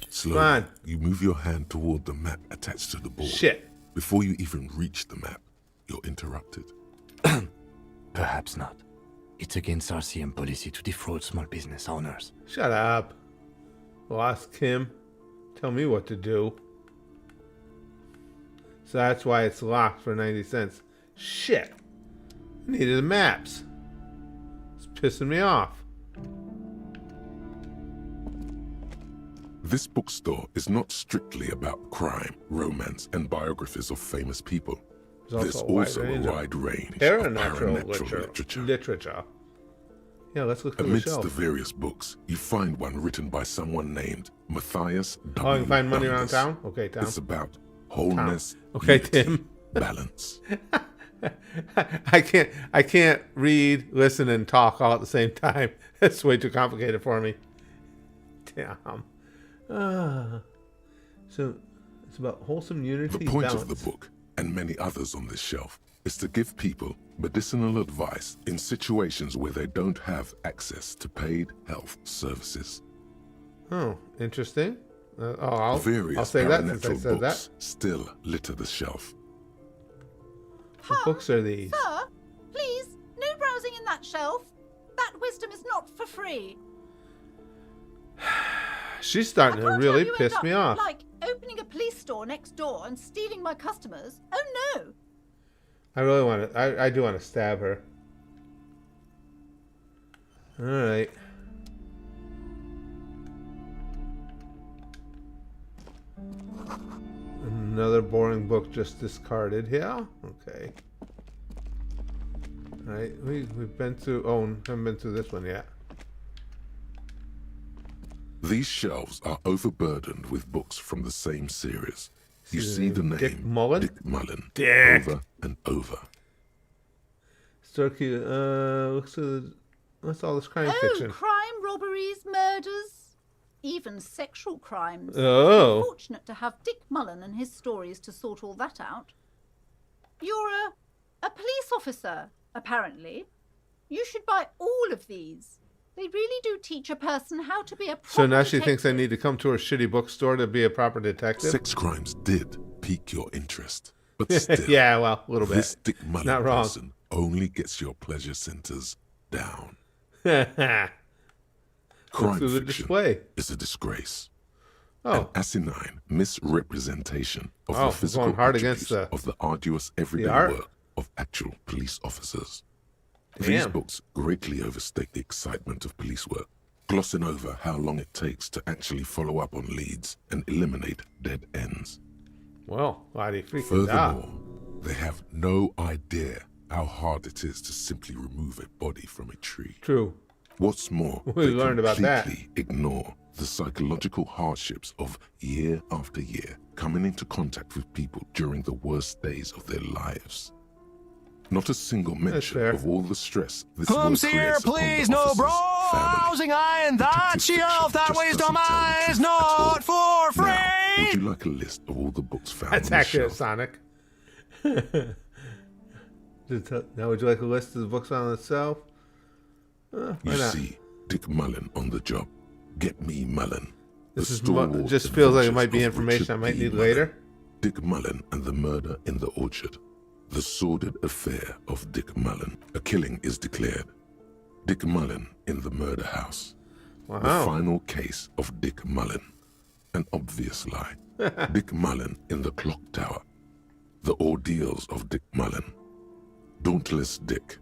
Speaker 2: Slowly,
Speaker 1: Come on.
Speaker 2: you move your hand toward the map attached to the board.
Speaker 1: Shit.
Speaker 2: Before you even reach the map, you're interrupted.
Speaker 9: Perhaps not. It's against RCM policy to defraud small business owners.
Speaker 1: Shut up. Lost Kim. Tell me what to do. So that's why it's locked for 90 cents. Shit. I needed the maps. It's pissing me off.
Speaker 2: This bookstore is not strictly about crime, romance, and biographies of famous people. There's also a wide range of
Speaker 1: Paranatural literature. Yeah, let's look through the
Speaker 2: Amidst
Speaker 1: shelf.
Speaker 2: the various books, you find one written by someone named Matthias W.
Speaker 1: Oh, you can find money around
Speaker 2: Dundas.
Speaker 1: town? Okay, town.
Speaker 2: It's about wholeness,
Speaker 1: Okay,
Speaker 2: unity,
Speaker 1: Tim.
Speaker 2: balance.
Speaker 1: I can't read, listen, and talk all at the same time. That's way too complicated for me. Damn. So it's about wholesome unity.
Speaker 2: The point
Speaker 1: balance.
Speaker 2: of the book, and many others on this shelf, is to give people medicinal advice in situations where they don't have access to paid health services.
Speaker 1: Oh, interesting. I'll
Speaker 2: Various
Speaker 1: say that since I
Speaker 2: paranatural
Speaker 1: said
Speaker 2: books
Speaker 1: that.
Speaker 2: still litter the shelf.
Speaker 1: What books are these?
Speaker 8: Sir, please, no browsing in that shelf. That wisdom is not for free.
Speaker 1: She's starting to
Speaker 8: I can't
Speaker 1: really
Speaker 8: have you
Speaker 1: piss
Speaker 8: end
Speaker 1: me
Speaker 8: up,
Speaker 1: off.
Speaker 8: Like opening a police store next door and stealing my customers. Oh no!
Speaker 1: I really want to. I do want to stab her. All right. Another boring book just discarded here. Okay. All right. We've been through. Oh, haven't been through this one yet.
Speaker 2: These shelves are overburdened with books from the same series. You
Speaker 1: See
Speaker 2: see the name
Speaker 1: Dick Mullen?
Speaker 2: Dick Mullen
Speaker 1: Dick.
Speaker 2: over and over.
Speaker 1: Storky, looks at what's all this crime
Speaker 8: Oh,
Speaker 1: fiction?
Speaker 8: crime, robberies, murders, even sexual crimes.
Speaker 1: Oh.
Speaker 8: Fortunate to have Dick Mullen and his stories to sort all that out. You're a police officer, apparently. You should buy all of these. They really do teach a person how to be a proper
Speaker 1: So now she thinks I
Speaker 8: detective.
Speaker 1: need to come to her shitty bookstore to be a proper detective?
Speaker 2: Sex crimes did pique your interest, but still,
Speaker 1: Yeah, well, a little bit.
Speaker 2: this Dick Mullen
Speaker 1: Not wrong.
Speaker 2: person only gets your pleasure centers down.
Speaker 1: Look
Speaker 2: Crime
Speaker 1: through the
Speaker 2: fiction
Speaker 1: display.
Speaker 2: is a disgrace. An
Speaker 1: Oh,
Speaker 2: asinine misrepresentation of
Speaker 1: Oh,
Speaker 2: the physical
Speaker 1: going hard
Speaker 2: attributes
Speaker 1: against
Speaker 2: of the arduous everyday
Speaker 1: art?
Speaker 2: work of actual police officers. These
Speaker 1: Damn.
Speaker 2: books greatly overstate the excitement of police work, glossing over how long it takes to actually follow up on leads and eliminate dead ends.
Speaker 1: Well, why do you freaking die?
Speaker 2: Furthermore, they have no idea how hard it is to simply remove a body from a tree.
Speaker 1: True.
Speaker 2: What's more,
Speaker 1: We
Speaker 2: they
Speaker 1: learned about that.
Speaker 2: completely ignore the psychological hardships of year after year coming into contact with people during the worst days of their lives. Not a single mention
Speaker 1: fair.
Speaker 2: of all the stress this
Speaker 7: Clumsy
Speaker 2: work
Speaker 7: here,
Speaker 2: creates upon
Speaker 7: please,
Speaker 2: the
Speaker 7: no
Speaker 2: officers'
Speaker 7: browsing
Speaker 2: family.
Speaker 7: eye and that
Speaker 2: Detective
Speaker 7: shelf,
Speaker 2: fiction
Speaker 7: that
Speaker 2: just
Speaker 7: wisdom
Speaker 2: doesn't tell the
Speaker 7: eyes,
Speaker 2: truth at all.
Speaker 7: not for free.
Speaker 2: Now, would you like a list of all the books found
Speaker 1: That's
Speaker 2: on the
Speaker 1: accurate,
Speaker 2: shelf?
Speaker 1: Sonic. Now, would you like a list of the books on itself? Why
Speaker 2: You
Speaker 1: not?
Speaker 2: see Dick Mullen on the job. Get me Mullen.
Speaker 1: This
Speaker 2: The
Speaker 1: is
Speaker 2: stalwart
Speaker 1: just feels like it
Speaker 2: adventures
Speaker 1: might be
Speaker 2: of
Speaker 1: information
Speaker 2: Richard
Speaker 1: I might
Speaker 2: P.
Speaker 1: need
Speaker 2: Mullen.
Speaker 1: later.
Speaker 2: Dick Mullen and the murder in the orchard. The sordid affair of Dick Mullen. A killing is declared. Dick Mullen in the murder house. The
Speaker 1: Wow.
Speaker 2: final case of Dick Mullen. An obvious lie. Dick Mullen in the clock tower. The ordeals of Dick Mullen. Dauntless Dick.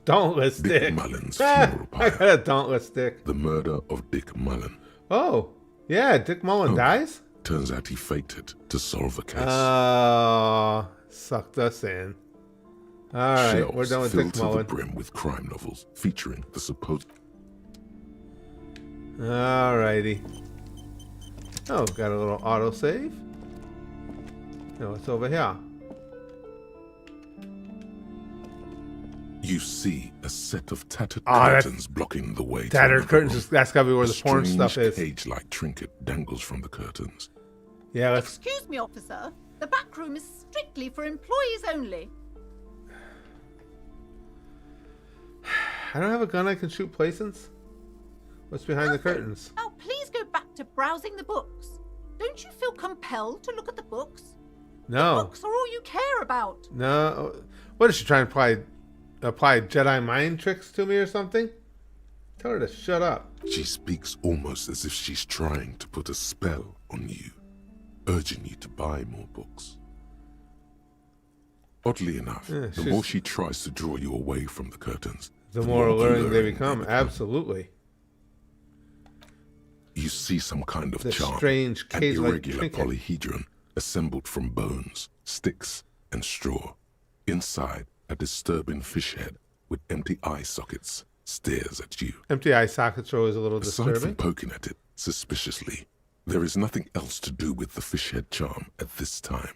Speaker 1: Dauntless
Speaker 2: Dick
Speaker 1: Dick.
Speaker 2: Mullen's funeral
Speaker 1: I
Speaker 2: pyre.
Speaker 1: got a Dauntless Dick.
Speaker 2: The murder of Dick Mullen.
Speaker 1: Oh, yeah, Dick Mullen dies?
Speaker 2: Turns out he faked it to solve a case.
Speaker 1: Oh, sucked us in. All right,
Speaker 2: Shelves
Speaker 1: we're done with
Speaker 2: filled
Speaker 1: Dick
Speaker 2: to the
Speaker 1: Mullen.
Speaker 2: brim with crime novels featuring the supposed.
Speaker 1: All righty. Oh, got a little autosave. No, it's over here.
Speaker 2: You see a set of tattered
Speaker 1: that's-
Speaker 2: curtains blocking the way. to
Speaker 1: Tattered
Speaker 2: another
Speaker 1: curtains,
Speaker 2: room.
Speaker 1: that's gotta be where
Speaker 2: A
Speaker 1: the porn
Speaker 2: strange
Speaker 1: stuff is.
Speaker 2: cage-like trinket dangles from the curtains.
Speaker 1: Yeah, let's.
Speaker 8: Excuse me, officer. The back room is strictly for employees only.
Speaker 1: I don't have a gun I can shoot placents. What's behind the curtains?
Speaker 8: Now, please go back to browsing the books. Don't you feel compelled to look at the books?
Speaker 1: No.
Speaker 8: Books are all you care about.
Speaker 1: No. What is she trying to apply Jedi mind tricks to me or something? Tell her to shut up.
Speaker 2: She speaks almost as if she's trying to put a spell on you, urging you to buy more books. Oddly enough,
Speaker 1: Yeah,
Speaker 2: the
Speaker 1: she's-
Speaker 2: more she tries to draw you away from the curtains,
Speaker 1: The more alluring they become. Absolutely.
Speaker 2: You see some kind of
Speaker 1: The
Speaker 2: charm,
Speaker 1: strange
Speaker 2: an
Speaker 1: cage-like
Speaker 2: irregular
Speaker 1: trinket.
Speaker 2: polyhedron assembled from bones, sticks, and straw. Inside, a disturbing fish head with empty eye sockets stares at you.
Speaker 1: Empty eye sockets are always a little
Speaker 2: Aside from
Speaker 1: disturbing.
Speaker 2: poking at it suspiciously, there is nothing else to do with the fish head charm at this time.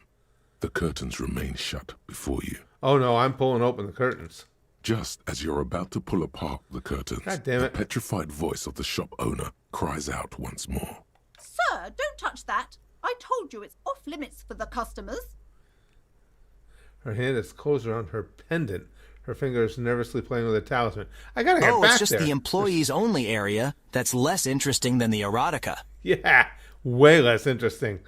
Speaker 2: The curtains remain shut before you.
Speaker 1: Oh no, I'm pulling open the curtains.
Speaker 2: Just as you're about to pull apart the curtains,
Speaker 1: God damn
Speaker 2: the
Speaker 1: it.
Speaker 2: petrified voice of the shop owner cries out once more.
Speaker 8: Sir, don't touch that. I told you it's off limits for the customers.
Speaker 1: Her hand is closed around her pendant. Her fingers nervously playing with a talisman. I gotta get
Speaker 7: Oh,
Speaker 1: back
Speaker 7: it's just
Speaker 1: there.
Speaker 7: the employees only area that's less interesting than the erotica.
Speaker 1: Yeah, way less interesting.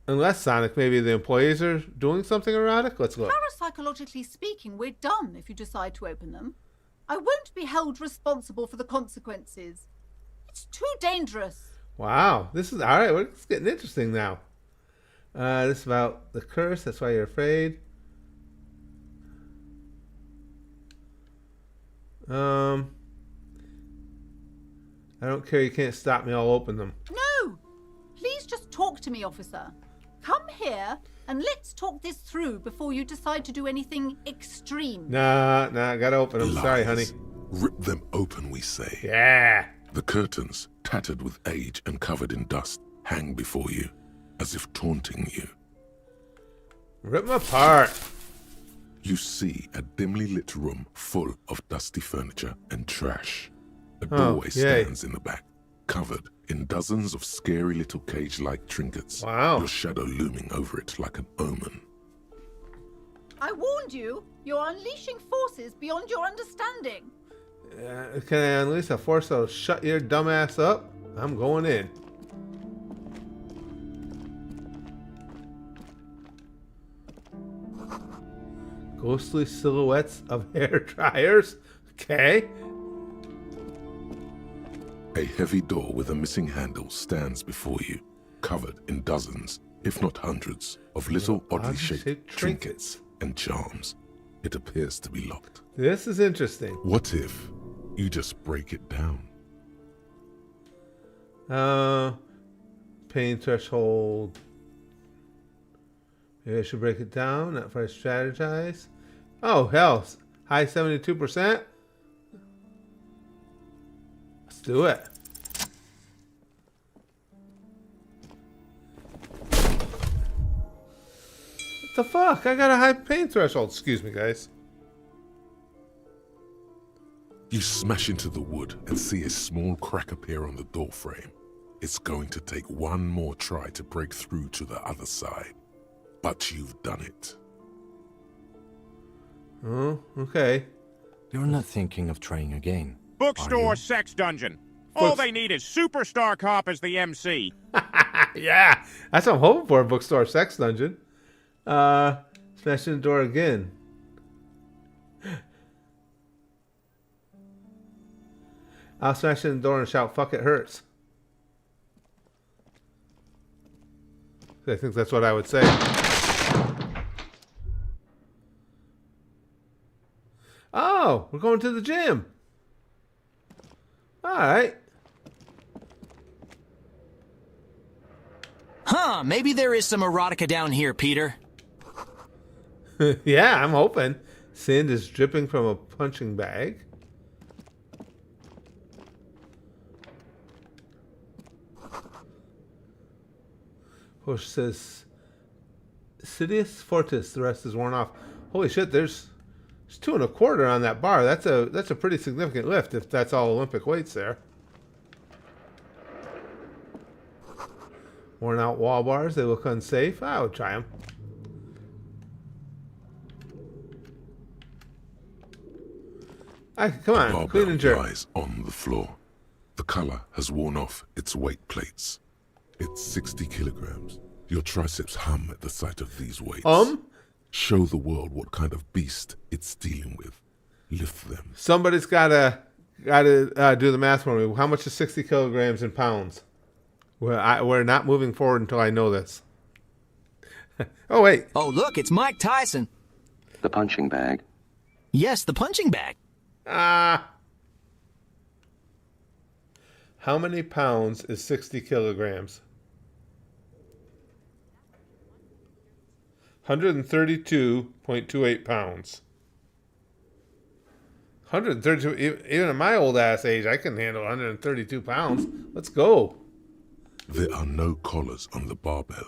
Speaker 1: Unless, Sonic, maybe the employees are doing something erotic? Let's look.
Speaker 8: Parapsychologically speaking, we're done if you decide to open them. I won't be held responsible for the consequences. It's too dangerous.
Speaker 1: Wow, this is all right. It's getting interesting now. This is about the curse. That's why you're afraid. I don't care. You can't stop me. I'll open them.
Speaker 8: No! Please just talk to me, officer. Come here and let's talk this through before you decide to do anything extreme.
Speaker 1: Nah, I gotta open them. Sorry, honey.
Speaker 2: Lies. Rip them open, we say.
Speaker 1: Yeah.
Speaker 2: The curtains, tattered with age and covered in dust, hang before you, as if taunting you.
Speaker 1: Rip them apart.
Speaker 2: You see a dimly lit room full of dusty furniture and trash. A
Speaker 1: Oh,
Speaker 2: doorway
Speaker 1: yay.
Speaker 2: stands in the back, covered in dozens of scary little cage-like trinkets.
Speaker 1: Wow.
Speaker 2: Your shadow looming over it like an omen.
Speaker 8: I warned you, you're unleashing forces beyond your understanding.
Speaker 1: Can I unleash a force that'll shut your dumb ass up? I'm going in. Ghostly silhouettes of hair dryers. Okay.
Speaker 2: A heavy door with a missing handle stands before you, covered in dozens, if not hundreds, of little oddly shaped trinkets and charms. It appears to be locked.
Speaker 1: This is interesting.
Speaker 2: What if you just break it down?
Speaker 1: Pain threshold. Maybe I should break it down, not for I strategize. Oh, hell. High 72%? Let's do it. What the fuck? I got a high pain threshold. Excuse me, guys.
Speaker 2: You smash into the wood and see a small crack appear on the door frame. It's going to take one more try to break through to the other side. But you've done it.
Speaker 1: Oh, okay.
Speaker 9: You're not thinking of trying again.
Speaker 10: Bookstore sex dungeon. All they need is Superstar Cop as the MC.
Speaker 1: Yeah, that's what I'm hoping for, bookstore sex dungeon. Smashing the door again. I'll smash in the door and shout, "Fuck, it hurts." I think that's what I would say. Oh, we're going to the gym. All right.
Speaker 7: Huh, maybe there is some erotica down here, Peter.
Speaker 1: Yeah, I'm hoping. Sand is dripping from a punching bag. Push says Sidious Fortis, the rest is worn off. Holy shit, there's 2 1/4 on that bar. That's a pretty significant lift if that's all Olympic weights there. Worn out wall bars, they look unsafe. I would try them. Come on, clean and jerk.
Speaker 2: Lies on the floor. The color has worn off its weight plates. It's 60 kilograms. Your triceps hum at the sight of these weights. Show the world what kind of beast it's dealing with. Lift them.
Speaker 1: Somebody's gotta do the math for me. How much is 60 kilograms in pounds? We're not moving forward until I know this. Oh, wait.
Speaker 7: Oh, look, it's Mike Tyson.
Speaker 3: The punching bag.
Speaker 7: Yes, the punching bag.
Speaker 1: How many pounds is 60 kilograms? 132.28 pounds. 132, even at my old ass age, I can handle 132 pounds. Let's go.
Speaker 2: There are no collars on the barbell.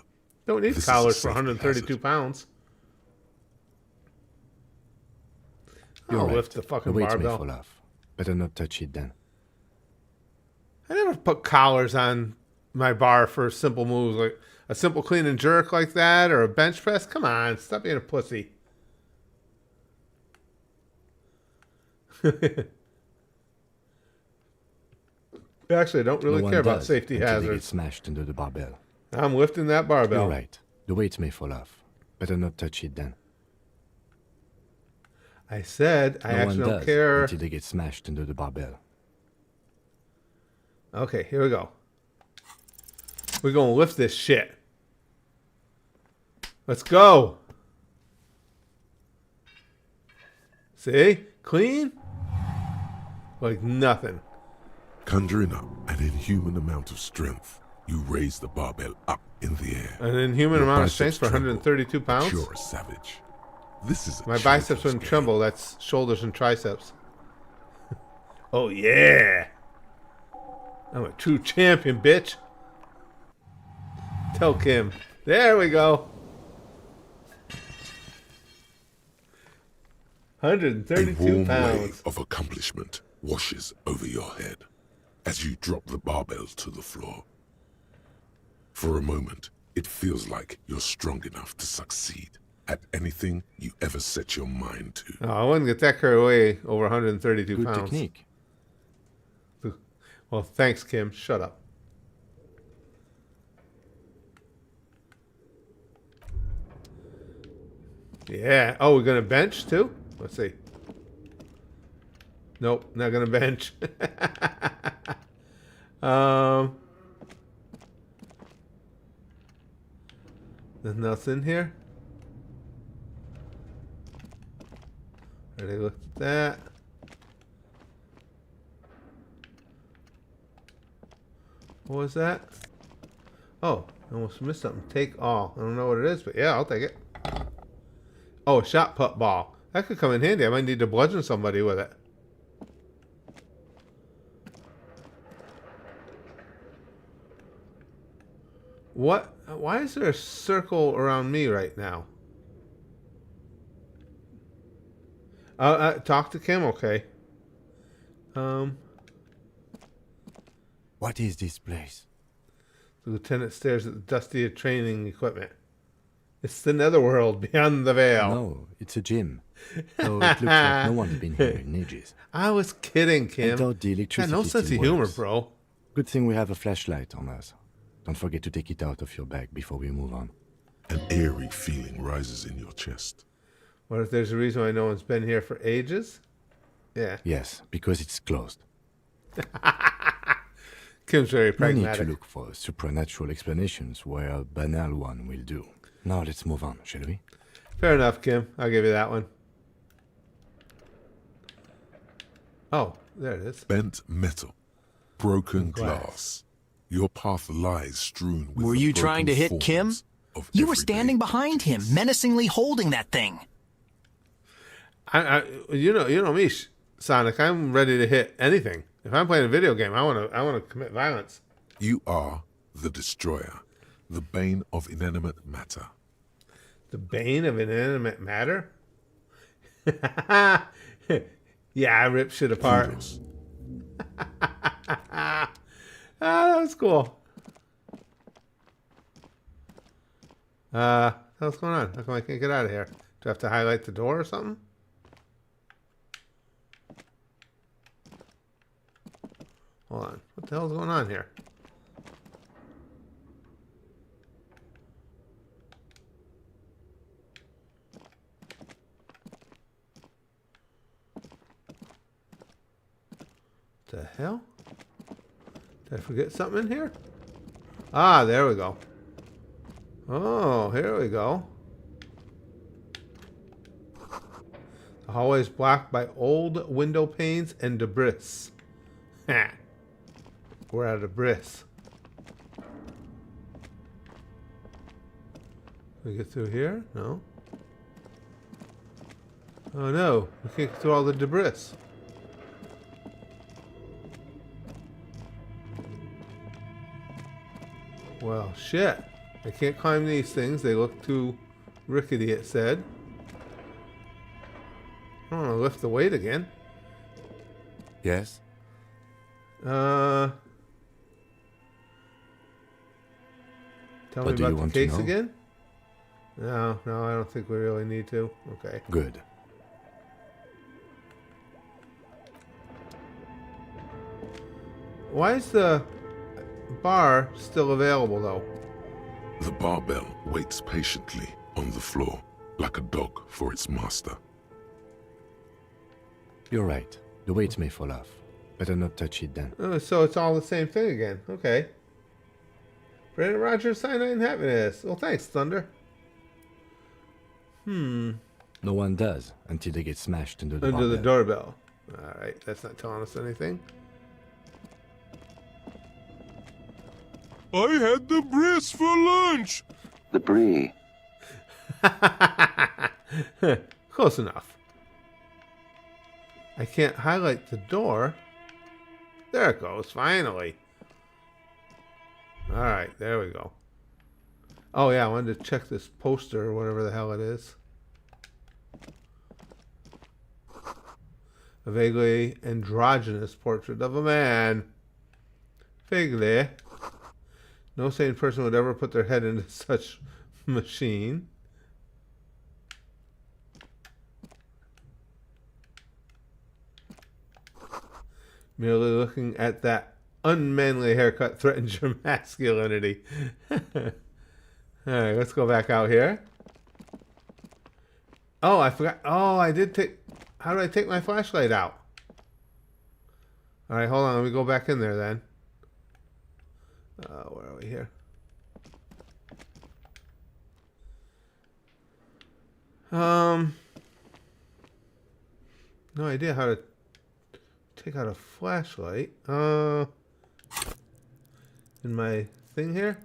Speaker 1: Don't need
Speaker 2: This
Speaker 1: collars
Speaker 2: is a
Speaker 1: for
Speaker 2: safety
Speaker 1: 132
Speaker 2: hazard.
Speaker 1: pounds.
Speaker 9: You're
Speaker 1: I'll
Speaker 9: right.
Speaker 1: lift the fucking
Speaker 9: The weight may
Speaker 1: barbell.
Speaker 9: fall off. Better not touch it then.
Speaker 1: I never put collars on my bar for simple moves like a simple clean and jerk like that or a bench press. Come on, stop being a pussy. Actually, I don't really
Speaker 9: No
Speaker 1: care
Speaker 9: one
Speaker 1: about
Speaker 9: does
Speaker 1: safety
Speaker 9: until they get
Speaker 1: hazards.
Speaker 9: smashed into the barbell.
Speaker 1: I'm lifting that barbell.
Speaker 9: You're right. The weight may fall off. Better not touch it then.
Speaker 1: I said I
Speaker 9: No
Speaker 1: actually
Speaker 9: one
Speaker 1: don't
Speaker 9: does
Speaker 1: care.
Speaker 9: until they get smashed into the barbell.
Speaker 1: Okay, here we go. We're going to lift this shit. Let's go. See? Clean? Like nothing.
Speaker 2: Conjuring up an inhuman amount of strength, you raise the barbell up in the air.
Speaker 1: An inhuman
Speaker 2: Your
Speaker 1: amount of
Speaker 2: biceps
Speaker 1: strength for
Speaker 2: tremble,
Speaker 1: 132
Speaker 2: but
Speaker 1: pounds?
Speaker 2: You're a savage. This is a
Speaker 1: My biceps
Speaker 2: children's
Speaker 1: wouldn't
Speaker 2: game.
Speaker 1: tremble. That's shoulders and triceps. Oh, yeah. I'm a true champion, bitch. Tell Kim. There we go.
Speaker 2: A
Speaker 1: 132
Speaker 2: warm
Speaker 1: pounds.
Speaker 2: wave of accomplishment washes over your head as you drop the barbell to the floor. For a moment, it feels like you're strong enough to succeed at anything you ever set your mind to.
Speaker 1: Oh, I wouldn't get that carried away over 132
Speaker 9: Good
Speaker 1: pounds.
Speaker 9: technique.
Speaker 1: Well, thanks, Kim. Shut up. Yeah. Oh, we're going to bench too? Let's see. Nope, not going to bench. Nothing else in here? Already looked at that. What was that? Oh, I almost missed something. Take all. I don't know what it is, but yeah, I'll take it. Oh, a shot put ball. That could come in handy. I might need to bludgeon somebody with it. What? Why is there a circle around me right now? Talk to Kim, okay.
Speaker 9: What is this place?
Speaker 1: The lieutenant stares at the dusty training equipment. It's the netherworld beyond the veil.
Speaker 9: No, it's a gym. Though it looks like no one's been here in ages.
Speaker 1: I was kidding, Kim.
Speaker 9: I thought the electricity
Speaker 1: Got no sense of
Speaker 9: still
Speaker 1: humor,
Speaker 9: works.
Speaker 1: bro.
Speaker 9: Good thing we have a flashlight on us. Don't forget to take it out of your bag before we move on.
Speaker 2: An eerie feeling rises in your chest.
Speaker 1: What if there's a reason why no one's been here for ages? Yeah.
Speaker 9: Yes, because it's closed.
Speaker 1: Kim's very
Speaker 9: No need
Speaker 1: pragmatic.
Speaker 9: to look for supernatural explanations where a banal one will do. Now let's move on, shall we?
Speaker 1: Fair enough, Kim. I'll give you that one. Oh, there it is.
Speaker 2: Bent metal. Broken
Speaker 1: Glass.
Speaker 2: glass. Your path lies strewn with
Speaker 7: Were
Speaker 2: the
Speaker 7: you trying to
Speaker 2: broken
Speaker 7: hit Kim?
Speaker 2: forms of
Speaker 7: You were
Speaker 2: everyday
Speaker 7: standing behind him, menacingly holding that thing.
Speaker 1: You know me, Sonic. I'm ready to hit anything. If I'm playing a video game, I want to commit violence.
Speaker 2: You are the destroyer, the bane of inanimate matter.
Speaker 1: The bane of inanimate matter? Yeah, I rip shit apart.
Speaker 2: Kudos.
Speaker 1: That was cool. What's going on? How come I can't get out of here? Do I have to highlight the door or something? Hold on. What the hell's going on here? The hell? Did I forget something in here? Ah, there we go. Oh, here we go. The hallway is blocked by old window panes and debris. Ha! We're out of debris. Can we get through here? No. Oh no, we can't get through all the debris. Well, shit. I can't climb these things. They look too rickety, it said. I don't want to lift the weight again.
Speaker 9: Yes?
Speaker 1: Tell me
Speaker 9: But do you
Speaker 1: about the
Speaker 9: want to
Speaker 1: case
Speaker 9: know?
Speaker 1: again? No, I don't think we really need to. Okay.
Speaker 9: Good.
Speaker 1: Why is the bar still available, though?
Speaker 2: The barbell waits patiently on the floor, like a dog for its master.
Speaker 9: You're right. The weight may fall off. Better not touch it then.
Speaker 1: Oh, so it's all the same thing again. Okay. Brandon Rogers, Cyanide and Happiness. Well, thanks, Thunder.
Speaker 9: No one does until they get smashed into the
Speaker 1: Under the
Speaker 9: barbell.
Speaker 1: doorbell. Alright, that's not telling us anything.
Speaker 2: I had the bris for lunch.
Speaker 3: The brie.
Speaker 1: Close enough. I can't highlight the door. There it goes, finally. Alright, there we go. Oh yeah, I wanted to check this poster or whatever the hell it is. A vaguely androgynous portrait of a man. Vaguely. No sane person would ever put their head into such machine. Merely looking at that unmanly haircut threatens your masculinity. Alright, let's go back out here. Oh, I forgot. Oh, I did take... How do I take my flashlight out? Alright, hold on. Let me go back in there then. Where are we here? No idea how to take out a flashlight. In my thing here?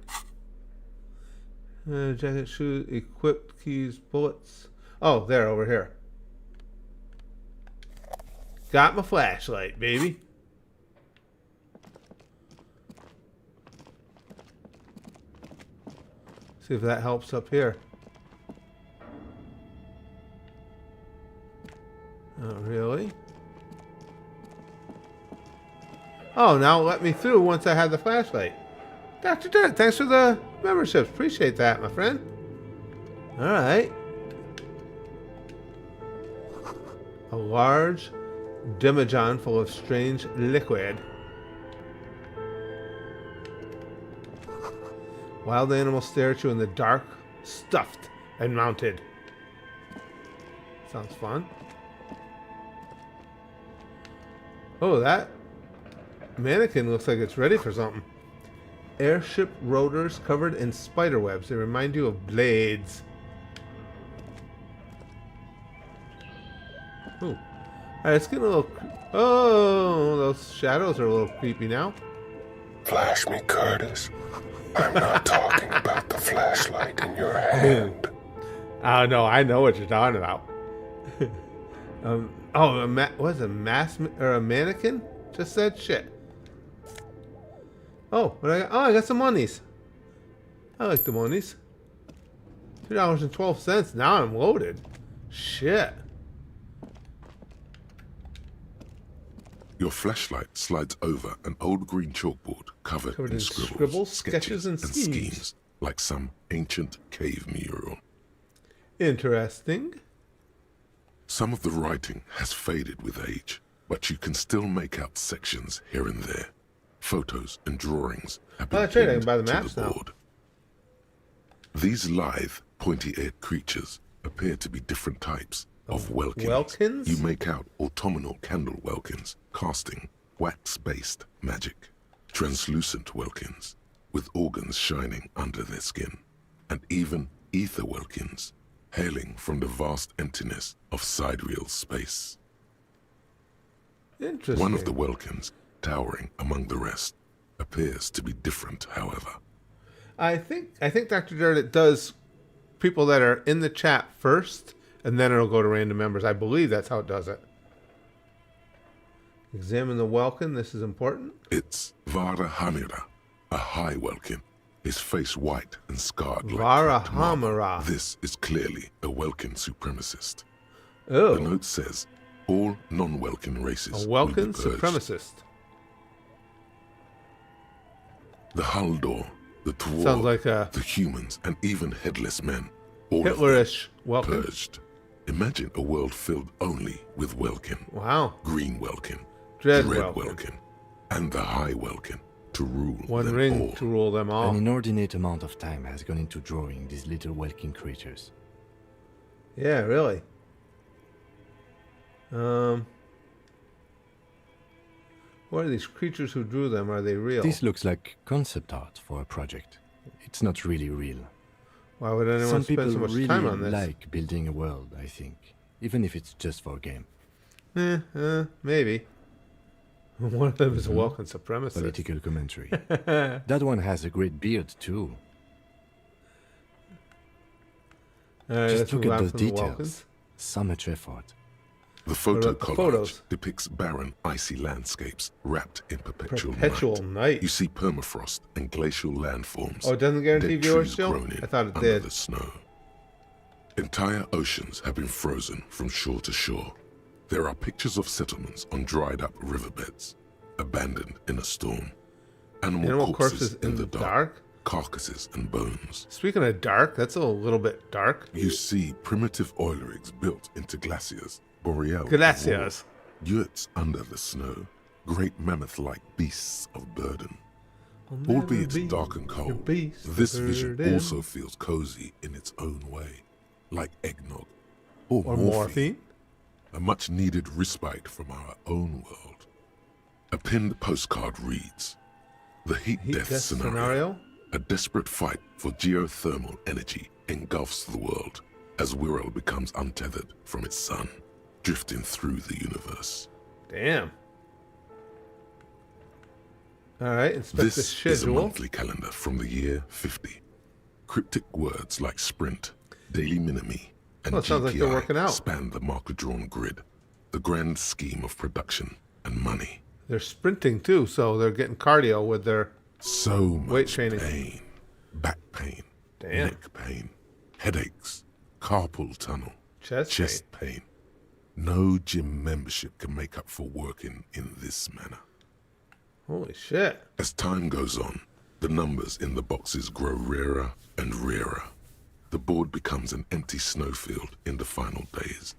Speaker 1: Jacket, shoes, equipped, keys, bullets. Oh, there, over here. Got my flashlight, baby. See if that helps up here. Oh, really? Oh, now let me through once I have the flashlight. Dr. Dirt, thanks for the memberships. Appreciate that, my friend. Alright. A large demijohn full of strange liquid. Wild animals stare at you in the dark, stuffed and mounted. Sounds fun. Oh, that mannequin looks like it's ready for something. Airship rotors covered in spider webs. They remind you of blades. Ooh. Alright, it's getting a little... Oh, those shadows are a little creepy now.
Speaker 2: Flash me, Curtis. I'm not talking about the flashlight in your hand.
Speaker 1: Oh, no, I know what you're talking about. What is it, a mannequin? Just said shit. Oh, what I got? Oh, I got some monies. I like the monies. $2.12. Now I'm loaded. Shit.
Speaker 2: Your flashlight slides over an old green chalkboard covered in scribbles, sketches, and schemes, like some ancient cave mural.
Speaker 1: Interesting.
Speaker 2: Some of the writing has faded with age, but you can still make out sections here and there. Photos and drawings have been
Speaker 1: that's right, I can
Speaker 2: pinned
Speaker 1: buy the
Speaker 2: to
Speaker 1: maps
Speaker 2: the
Speaker 1: now.
Speaker 2: board. These lithe, pointy-eared creatures appear to be different types of welkins.
Speaker 1: Welkins?
Speaker 2: You make out autumnal candle welkins, casting wax-based magic. Translucent welkins, with organs shining under their skin. And even ether welkins, hailing from the vast emptiness of sidereal space.
Speaker 1: Interesting.
Speaker 2: One of the welkins, towering among the rest, appears to be different, however.
Speaker 1: I think Dr. Dirt, it does people that are in the chat first, and then it'll go to random members. I believe that's how it does it. Examine the welkin. This is important.
Speaker 2: It's Vara Hamira, a high welkin, his face white and scarred
Speaker 1: Vara
Speaker 2: like cracked marble.
Speaker 1: Hamira.
Speaker 2: This is clearly a welkin supremacist.
Speaker 1: Oh.
Speaker 2: The note says, all non-welkin races
Speaker 1: A welkin
Speaker 2: will be purged.
Speaker 1: supremacist.
Speaker 2: The Haldor, the Tawar,
Speaker 1: Sounds like a
Speaker 2: the humans, and even headless men, all of them
Speaker 1: Hitlerish welkin.
Speaker 2: purged. Imagine a world filled only with welkin.
Speaker 1: Wow.
Speaker 2: Green welkin,
Speaker 1: Dread
Speaker 2: Dread
Speaker 1: welkin.
Speaker 2: welkin, and the high welkin to rule
Speaker 1: One
Speaker 2: them
Speaker 1: ring
Speaker 2: all.
Speaker 1: to rule them all.
Speaker 9: An inordinate amount of time has gone into drawing these little welkin creatures.
Speaker 1: Yeah, really. What are these creatures who drew them? Are they real?
Speaker 9: This looks like concept art for a project. It's not really real.
Speaker 1: Why would anyone
Speaker 9: Some
Speaker 1: spend
Speaker 9: people
Speaker 1: so much
Speaker 9: really
Speaker 1: time on this?
Speaker 9: like building a world, I think. Even if it's just for a game.
Speaker 1: Maybe. One of them is a welcome supremacist.
Speaker 9: Political commentary. That one has a great beard, too.
Speaker 1: Alright,
Speaker 9: Just
Speaker 1: let's
Speaker 9: look
Speaker 1: move
Speaker 9: at
Speaker 1: on
Speaker 9: those
Speaker 1: from the
Speaker 9: details.
Speaker 1: Welkins.
Speaker 9: So much effort.
Speaker 2: The photo
Speaker 1: about the
Speaker 2: collage
Speaker 1: photos?
Speaker 2: depicts barren, icy landscapes wrapped in perpetual
Speaker 1: Perpetual night.
Speaker 2: You see permafrost and glacial landforms.
Speaker 1: Oh, it doesn't guarantee
Speaker 2: dead
Speaker 1: viewers
Speaker 2: trees
Speaker 1: still?
Speaker 2: grown in
Speaker 1: I thought it
Speaker 2: under
Speaker 1: did.
Speaker 2: the snow. Entire oceans have been frozen from shore to shore. There are pictures of settlements on dried-up riverbeds, abandoned in a storm. Animal corpses in the dark, carcasses and bones.
Speaker 1: Speaking of dark, that's a little bit dark.
Speaker 2: You see primitive oil rigs built into glaciers, boreal
Speaker 1: Glaciers.
Speaker 2: yurts under the snow, great mammoth-like beasts of burden.
Speaker 1: I'll
Speaker 2: Albeit
Speaker 1: never be
Speaker 2: dark and
Speaker 1: your
Speaker 2: cold,
Speaker 1: beast of
Speaker 2: this vision
Speaker 1: burden.
Speaker 2: also feels cozy in its own way, like eggnog or,
Speaker 1: Or
Speaker 2: morphine,
Speaker 1: morphine.
Speaker 2: a much-needed respite from our own world. A pinned postcard reads, The heat death
Speaker 1: death scenario?
Speaker 2: A desperate fight for geothermal energy engulfs the world as Wirral becomes untethered from its sun, drifting through the universe.
Speaker 1: Damn. All right, inspect the
Speaker 2: This is a
Speaker 1: schedule.
Speaker 2: monthly calendar from the year 50. Cryptic words like sprint, daily minimi, and
Speaker 1: Well, it sounds like they're working
Speaker 2: GPI
Speaker 1: out.
Speaker 2: span the marker-drawn grid, the grand scheme of production and money.
Speaker 1: They're sprinting too, so they're getting cardio with their
Speaker 2: So much
Speaker 1: weight training.
Speaker 2: pain, back pain,
Speaker 1: Damn.
Speaker 2: neck pain, headaches, carpal tunnel,
Speaker 1: Chest
Speaker 2: pain. No gym membership can make up for working in this manner.
Speaker 1: Holy shit.
Speaker 2: As time goes on, the numbers in the boxes grow rarer and rarer. The board becomes an empty snowfield in the final days.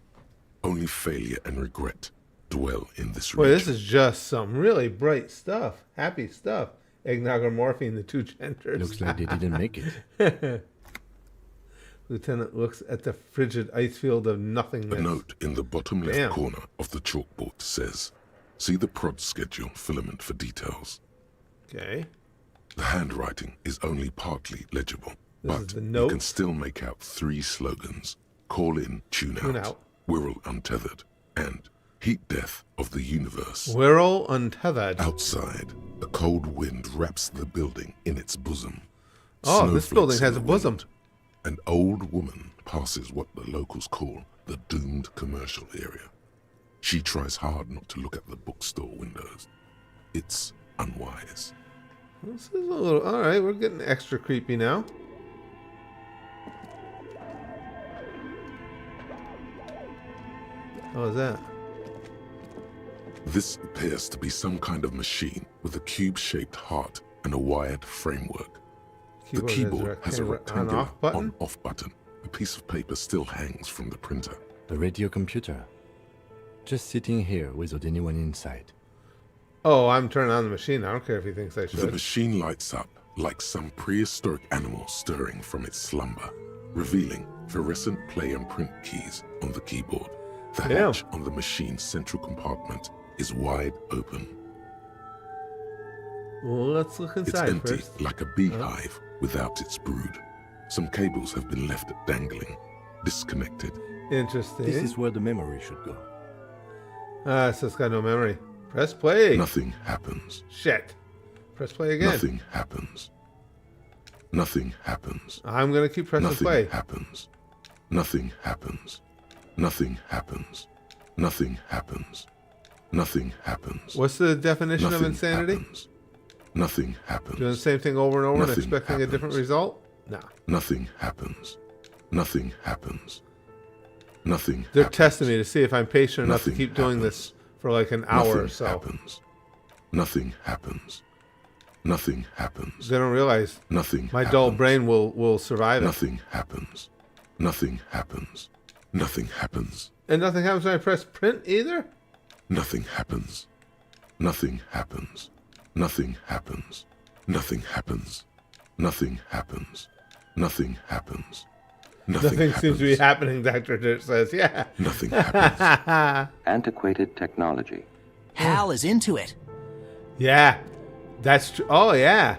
Speaker 2: Only failure and regret dwell in this
Speaker 1: Boy,
Speaker 2: region.
Speaker 1: this is just some really bright stuff. Happy stuff. Eggnog or morphine, the two genders.
Speaker 9: Looks like they didn't make it.
Speaker 1: Lieutenant looks at the frigid ice field of nothingness.
Speaker 2: A note in the bottom left
Speaker 1: Damn.
Speaker 2: corner of the chalkboard says, "See the prod schedule filament for details."
Speaker 1: Okay.
Speaker 2: The handwriting is only partly legible,
Speaker 1: This is
Speaker 2: but
Speaker 1: the
Speaker 2: you
Speaker 1: note.
Speaker 2: can still make out 3 slogans: Call in, tune
Speaker 1: Tune
Speaker 2: out,
Speaker 1: out.
Speaker 2: Wirral untethered, and Heat death of the universe.
Speaker 1: Wirral untethered.
Speaker 2: Outside, a cold wind wraps the building in its bosom.
Speaker 1: Oh, this
Speaker 2: Snowflakes
Speaker 1: building
Speaker 2: in
Speaker 1: has
Speaker 2: the
Speaker 1: a bosom.
Speaker 2: wind. An old woman passes what the locals call the doomed commercial area. She tries hard not to look at the bookstore windows. It's unwise.
Speaker 1: This is a little... All right, we're getting extra creepy now. What was that?
Speaker 2: This appears to be some kind of machine with a cube-shaped heart and a wired framework. The keyboard has a rectangular
Speaker 1: on-off button?
Speaker 2: on-off button. A piece of paper still hangs from the printer.
Speaker 9: A radio computer. Just sitting here without anyone inside.
Speaker 1: Oh, I'm turning on the machine. I don't care if he thinks I
Speaker 2: The
Speaker 1: should.
Speaker 2: machine lights up like some prehistoric animal stirring from its slumber, revealing fluorescent play and print keys on the keyboard. The
Speaker 1: Damn.
Speaker 2: hatch on the machine's central compartment is wide open.
Speaker 1: Well, let's look
Speaker 2: It's
Speaker 1: inside
Speaker 2: empty,
Speaker 1: first.
Speaker 2: like a beehive without its brood. Some cables have been left dangling, disconnected.
Speaker 1: Interesting.
Speaker 9: This is where the memory should go.
Speaker 1: So it's got no memory. Press play.
Speaker 2: Nothing happens.
Speaker 1: Shit. Press play again.
Speaker 2: Nothing happens. Nothing happens.
Speaker 1: I'm going to keep pressing
Speaker 2: Nothing
Speaker 1: play.
Speaker 2: happens. Nothing happens. Nothing happens. Nothing happens. Nothing happens.
Speaker 1: What's the definition
Speaker 2: Nothing
Speaker 1: of insanity?
Speaker 2: happens. Nothing happens.
Speaker 1: Doing the same thing over and over and
Speaker 2: Nothing
Speaker 1: expecting a different
Speaker 2: happens.
Speaker 1: result? No.
Speaker 2: Nothing happens. Nothing happens. Nothing
Speaker 1: They're
Speaker 2: happens.
Speaker 1: testing me to see if I'm patient enough to
Speaker 2: Nothing
Speaker 1: keep doing
Speaker 2: happens.
Speaker 1: this for like an hour
Speaker 2: Nothing
Speaker 1: or so.
Speaker 2: happens. Nothing happens. Nothing happens.
Speaker 1: They don't realize
Speaker 2: Nothing
Speaker 1: my
Speaker 2: happens.
Speaker 1: dull brain will survive it.
Speaker 2: Nothing happens. Nothing happens. Nothing happens.
Speaker 1: And nothing happens when I press print either?
Speaker 2: Nothing happens. Nothing happens. Nothing happens. Nothing happens. Nothing happens. Nothing happens.
Speaker 1: Nothing seems to be happening, Dr. Dirt says. Yeah.
Speaker 2: Nothing happens.
Speaker 3: Antiquated technology.
Speaker 7: Hal is into it.
Speaker 1: Yeah. That's true. Oh, yeah.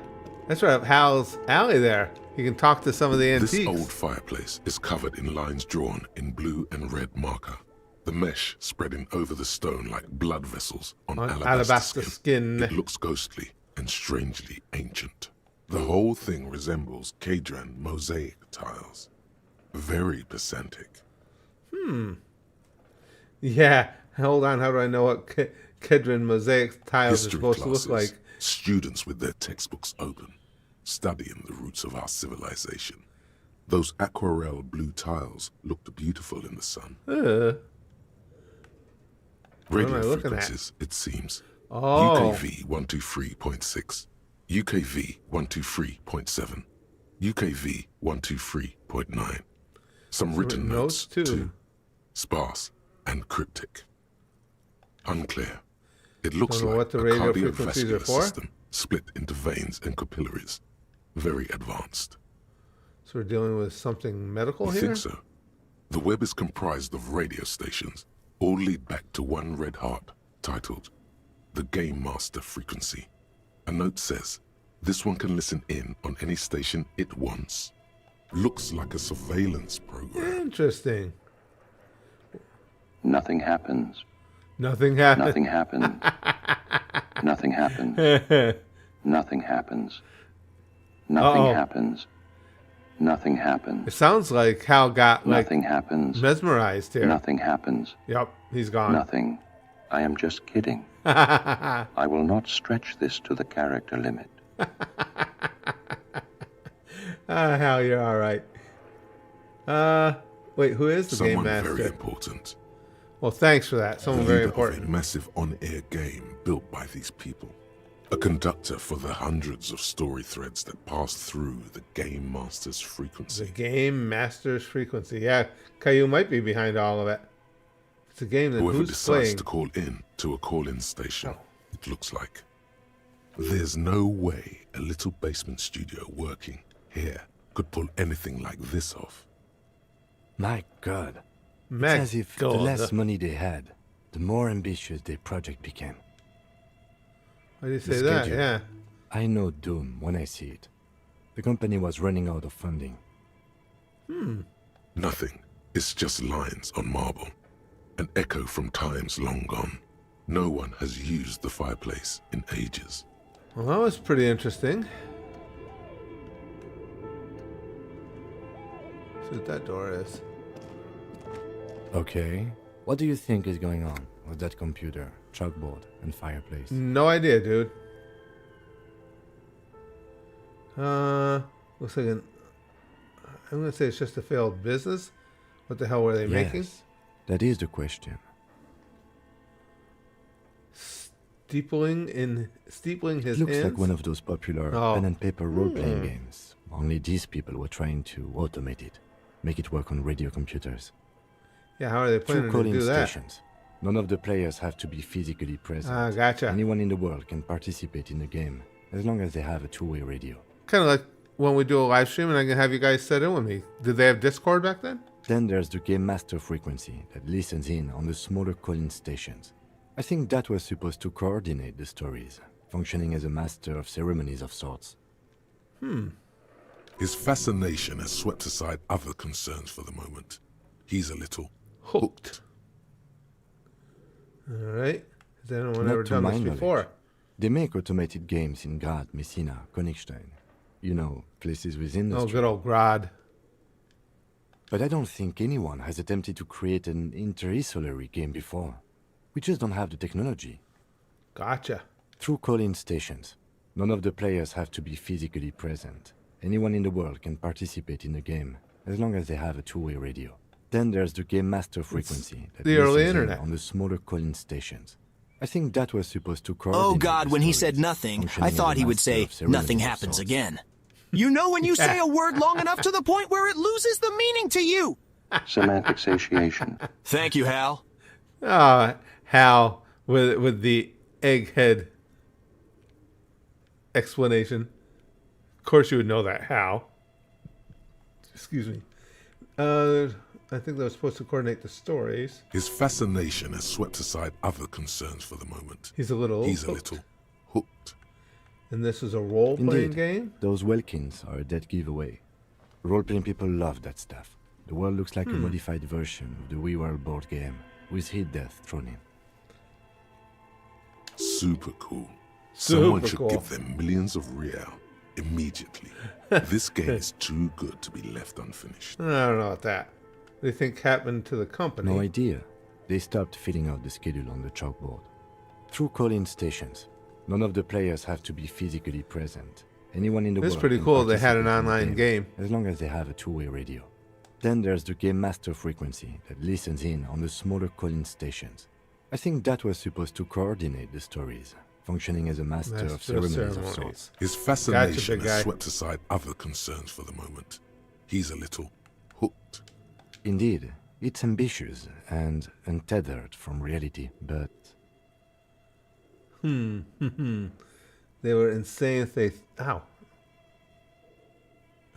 Speaker 1: That's right up Hal's alley there. You can talk to some of the antiques.
Speaker 2: This old fireplace is covered in lines drawn in blue and red marker, the mesh spreading over the stone like blood vessels on alabaster skin. It looks ghostly and strangely ancient. The whole thing resembles Kadran mosaic tiles. Very pesantic.
Speaker 1: Yeah. Hold on. How do I know what Kedron mosaic tiles are
Speaker 2: History
Speaker 1: supposed
Speaker 2: classes,
Speaker 1: to look like?
Speaker 2: students with their textbooks open, studying the roots of our civilization. Those aquarelle blue tiles looked beautiful in the sun.
Speaker 1: What am I
Speaker 2: Radio
Speaker 1: looking at?
Speaker 2: frequencies, it seems.
Speaker 1: Oh.
Speaker 2: UKV 123.6, UKV 123.7, UKV 123.9. Some written notes, too. Sparse and cryptic. Unclear. It looks
Speaker 1: Don't know
Speaker 2: like
Speaker 1: what the
Speaker 2: a
Speaker 1: radio frequencies are
Speaker 2: cardiovascular
Speaker 1: for.
Speaker 2: system split into veins and capillaries. Very advanced.
Speaker 1: So we're dealing with something medical
Speaker 2: You
Speaker 1: here?
Speaker 2: think so? The web is comprised of radio stations, all lead back to one red heart, titled The Game Master Frequency. A note says This one can listen in on any station it wants. Looks like a surveillance program.
Speaker 1: Interesting.
Speaker 3: Nothing happens.
Speaker 1: Nothing happened.
Speaker 3: Nothing happens. Nothing happens. Nothing happens. Nothing happens. Nothing happens.
Speaker 1: It sounds like Hal got
Speaker 3: Nothing happens.
Speaker 1: mesmerized here.
Speaker 3: Nothing happens.
Speaker 1: Yep, he's gone.
Speaker 3: Nothing. I am just kidding. I will not stretch this to the character limit.
Speaker 1: Hal, you're all right. Wait, who is the game
Speaker 2: Someone
Speaker 1: master?
Speaker 2: very important.
Speaker 1: Well, thanks for that. Someone
Speaker 2: The
Speaker 1: very
Speaker 2: leader of
Speaker 1: important.
Speaker 2: a massive on-air game built by these people. A conductor for the hundreds of story threads that pass through the Game Master's
Speaker 1: The
Speaker 2: frequency.
Speaker 1: game master's frequency. Yeah, Caillou might be behind all of it. It's a game that
Speaker 2: Whoever
Speaker 1: who's
Speaker 2: decides
Speaker 1: playing?
Speaker 2: to call in to a call-in station, it looks like. There's no way a little basement studio working here could pull anything like this off.
Speaker 9: My God.
Speaker 1: My
Speaker 9: It's as if the
Speaker 1: God.
Speaker 9: less money they had, the more ambitious their project became.
Speaker 1: Why do you
Speaker 9: The
Speaker 1: say that?
Speaker 9: schedule.
Speaker 1: Yeah.
Speaker 9: I know doom when I see it. The company was running out of funding.
Speaker 2: Nothing. It's just lines on marble. An echo from times long gone. No one has used the fireplace in ages.
Speaker 1: Well, that was pretty interesting. See what that door is.
Speaker 9: Okay. What do you think is going on with that computer, chalkboard, and fireplace?
Speaker 1: No idea, dude. Looks like I'm gonna say it's just a failed business. What the hell were they making?
Speaker 9: Yes, that is the question.
Speaker 1: Steepling his
Speaker 9: It looks
Speaker 1: ends.
Speaker 9: like one of those popular pen and paper role-playing games. Only these people were trying to automate it, make it work on radio computers.
Speaker 1: Yeah, how are they planning
Speaker 9: Through
Speaker 1: to
Speaker 9: calling
Speaker 1: do that?
Speaker 9: stations. None of the players have to be physically present.
Speaker 1: Ah, gotcha.
Speaker 9: Anyone in the world can participate in the game, as long as they have a two-way radio.
Speaker 1: Kind of like when we do a live stream and I can have you guys set in with me. Did they have Discord back then?
Speaker 9: Then there's the Game Master frequency that listens in on the smaller calling stations. I think that was supposed to coordinate the stories, functioning as a master of ceremonies of sorts.
Speaker 2: His fascination has swept aside other concerns for the moment. He's a little hooked.
Speaker 1: Alright. Has anyone
Speaker 9: Not
Speaker 1: ever
Speaker 9: to
Speaker 1: done
Speaker 9: my
Speaker 1: this
Speaker 9: knowledge.
Speaker 1: before?
Speaker 9: They make automated games in Grad, Messina, Königstein. You know, places with
Speaker 1: Oh,
Speaker 9: industry.
Speaker 1: good old Grad.
Speaker 9: But I don't think anyone has attempted to create an interinsulary game before. We just don't have the technology.
Speaker 1: Gotcha.
Speaker 9: Through call-in stations, none of the players have to be physically present. Anyone in the world can participate in the game, as long as they have a two-way radio. Then there's the Game Master frequency that
Speaker 1: the early
Speaker 9: listens in
Speaker 1: internet.
Speaker 9: on the smaller call-in stations. I think that was supposed to coordinate
Speaker 7: Oh God,
Speaker 9: the
Speaker 7: when he
Speaker 9: stories,
Speaker 7: said nothing,
Speaker 9: functioning
Speaker 7: I
Speaker 9: as
Speaker 7: thought
Speaker 9: a
Speaker 7: he would
Speaker 9: master
Speaker 7: say,
Speaker 9: of ceremonies
Speaker 7: nothing
Speaker 9: of
Speaker 7: happens
Speaker 9: sorts.
Speaker 7: again. You know when you say a word long enough to the point where it loses the meaning to you.
Speaker 3: Semantic satiation.
Speaker 7: Thank you, Hal.
Speaker 1: Hal with the egghead explanation. Of course you would know that, Hal. Excuse me. I think they were supposed to coordinate the stories.
Speaker 2: His fascination has swept aside other concerns for the moment.
Speaker 1: He's a little
Speaker 2: He's a
Speaker 1: hooked.
Speaker 2: little hooked.
Speaker 1: And this is a role-playing
Speaker 9: Indeed,
Speaker 1: game?
Speaker 9: those Welkins are a dead giveaway. Role-playing people love that stuff. The world looks like a modified version of the We World board game, with hit death thrown in.
Speaker 2: Super cool.
Speaker 1: Super
Speaker 2: Someone should
Speaker 1: cool.
Speaker 2: give them millions of real immediately. This game is too good to be left unfinished.
Speaker 1: I don't know about that. What do you think happened to the company?
Speaker 9: No idea. They stopped filling out the schedule on the chalkboard. Through call-in stations, none of the players have to be physically present. Anyone in the
Speaker 1: It's
Speaker 9: world
Speaker 1: pretty
Speaker 9: can
Speaker 1: cool they had an
Speaker 9: participate in the
Speaker 1: online game.
Speaker 9: as long as they have a two-way radio. Then there's the Game Master frequency that listens in on the smaller call-in stations. I think that was supposed to coordinate the stories, functioning as a master of ceremonies of sorts.
Speaker 2: His fascination
Speaker 1: big guy.
Speaker 2: has swept aside other concerns for the moment. He's a little hooked.
Speaker 9: Indeed, it's ambitious and untethered from reality, but
Speaker 1: They were insane if they... Ow.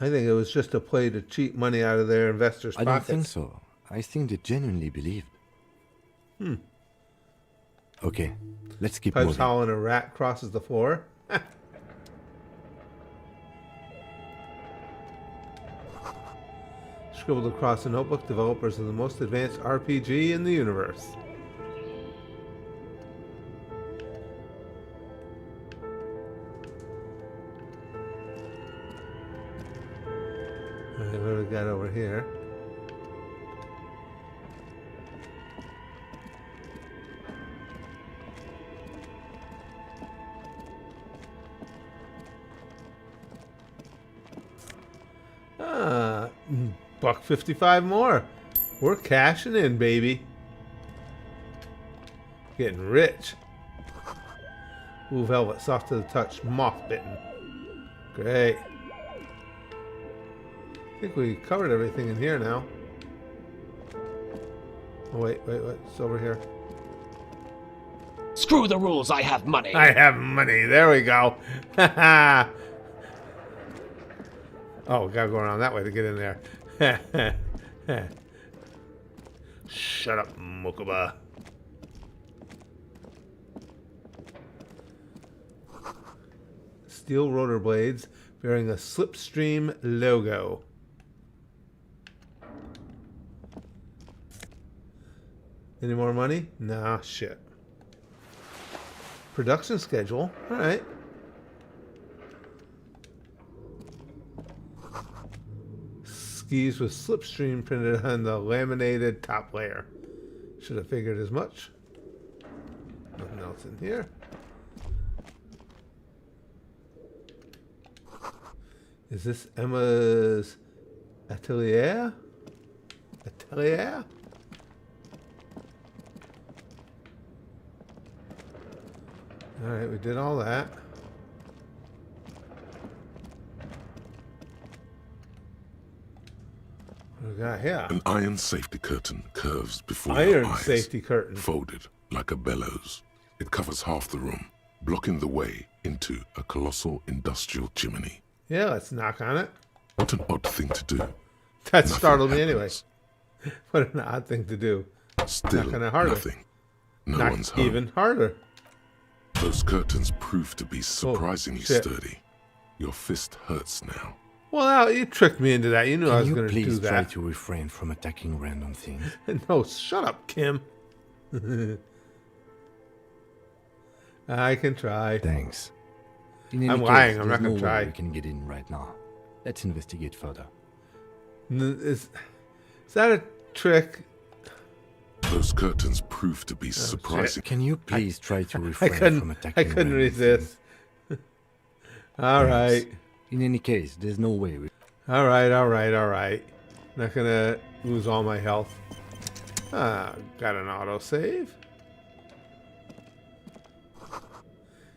Speaker 1: I think it was just a play to cheat money out of their investors'
Speaker 9: I don't
Speaker 1: pockets.
Speaker 9: think so. I think they genuinely believed. Okay, let's keep
Speaker 1: Pipes
Speaker 9: moving.
Speaker 1: howling, a rat crosses the floor. Scribbled across the notebook, developers of the most advanced RPG in the universe. Alright, what do we got over here? $1.55 more. We're cashing in, baby. Getting rich. Ooh, velvet, soft to the touch, moth bitten. Great. I think we covered everything in here now. Oh, wait. It's over here.
Speaker 11: Screw the rules, I have money.
Speaker 1: I have money. There we go. Oh, we gotta go around that way to get in there. Shut up, Mokuba. Steel rotor blades bearing a Slipstream logo. Any more money? Nah, shit. Production schedule. All right. Skis with Slipstream printed on the laminated top layer. Should have figured as much. Nothing else in here. Is this Emma's atelier? Atelier? Alright, we did all that. What do we got here?
Speaker 2: An iron safety curtain curves before
Speaker 1: Iron
Speaker 2: your eyes,
Speaker 1: safety curtain.
Speaker 2: folded like a bellows. It covers half the room, blocking the way into a colossal industrial chimney.
Speaker 1: Yeah, let's knock on it.
Speaker 2: What an odd thing to do.
Speaker 1: That
Speaker 2: Nothing
Speaker 1: startled me anyway.
Speaker 2: happens.
Speaker 1: What an odd thing to do.
Speaker 2: Still
Speaker 1: Knock on it harder.
Speaker 2: nothing. No
Speaker 1: Knock
Speaker 2: one's home.
Speaker 1: even harder.
Speaker 2: Those curtains prove to be surprisingly
Speaker 1: shit.
Speaker 2: sturdy. Your fist hurts now.
Speaker 1: Well, now you tricked me into that. You knew I was
Speaker 9: Can
Speaker 1: going
Speaker 9: you
Speaker 1: to do
Speaker 9: please try
Speaker 1: that.
Speaker 9: to refrain from attacking random things?
Speaker 1: No, shut up, Kim. I can try.
Speaker 9: Thanks. In any
Speaker 1: I'm
Speaker 9: case,
Speaker 1: lying. I'm
Speaker 9: there's
Speaker 1: not going
Speaker 9: no
Speaker 1: to
Speaker 9: way
Speaker 1: try.
Speaker 9: we can get in right now. Let's investigate further.
Speaker 1: Is that a trick?
Speaker 2: Those curtains prove to be surprising.
Speaker 9: Can you please try to
Speaker 1: I
Speaker 9: refrain from
Speaker 1: couldn't.
Speaker 9: attacking
Speaker 1: I couldn't
Speaker 9: random
Speaker 1: resist. All right.
Speaker 9: In any case, there's no way we...
Speaker 1: All right. Not gonna lose all my health. Got an autosave.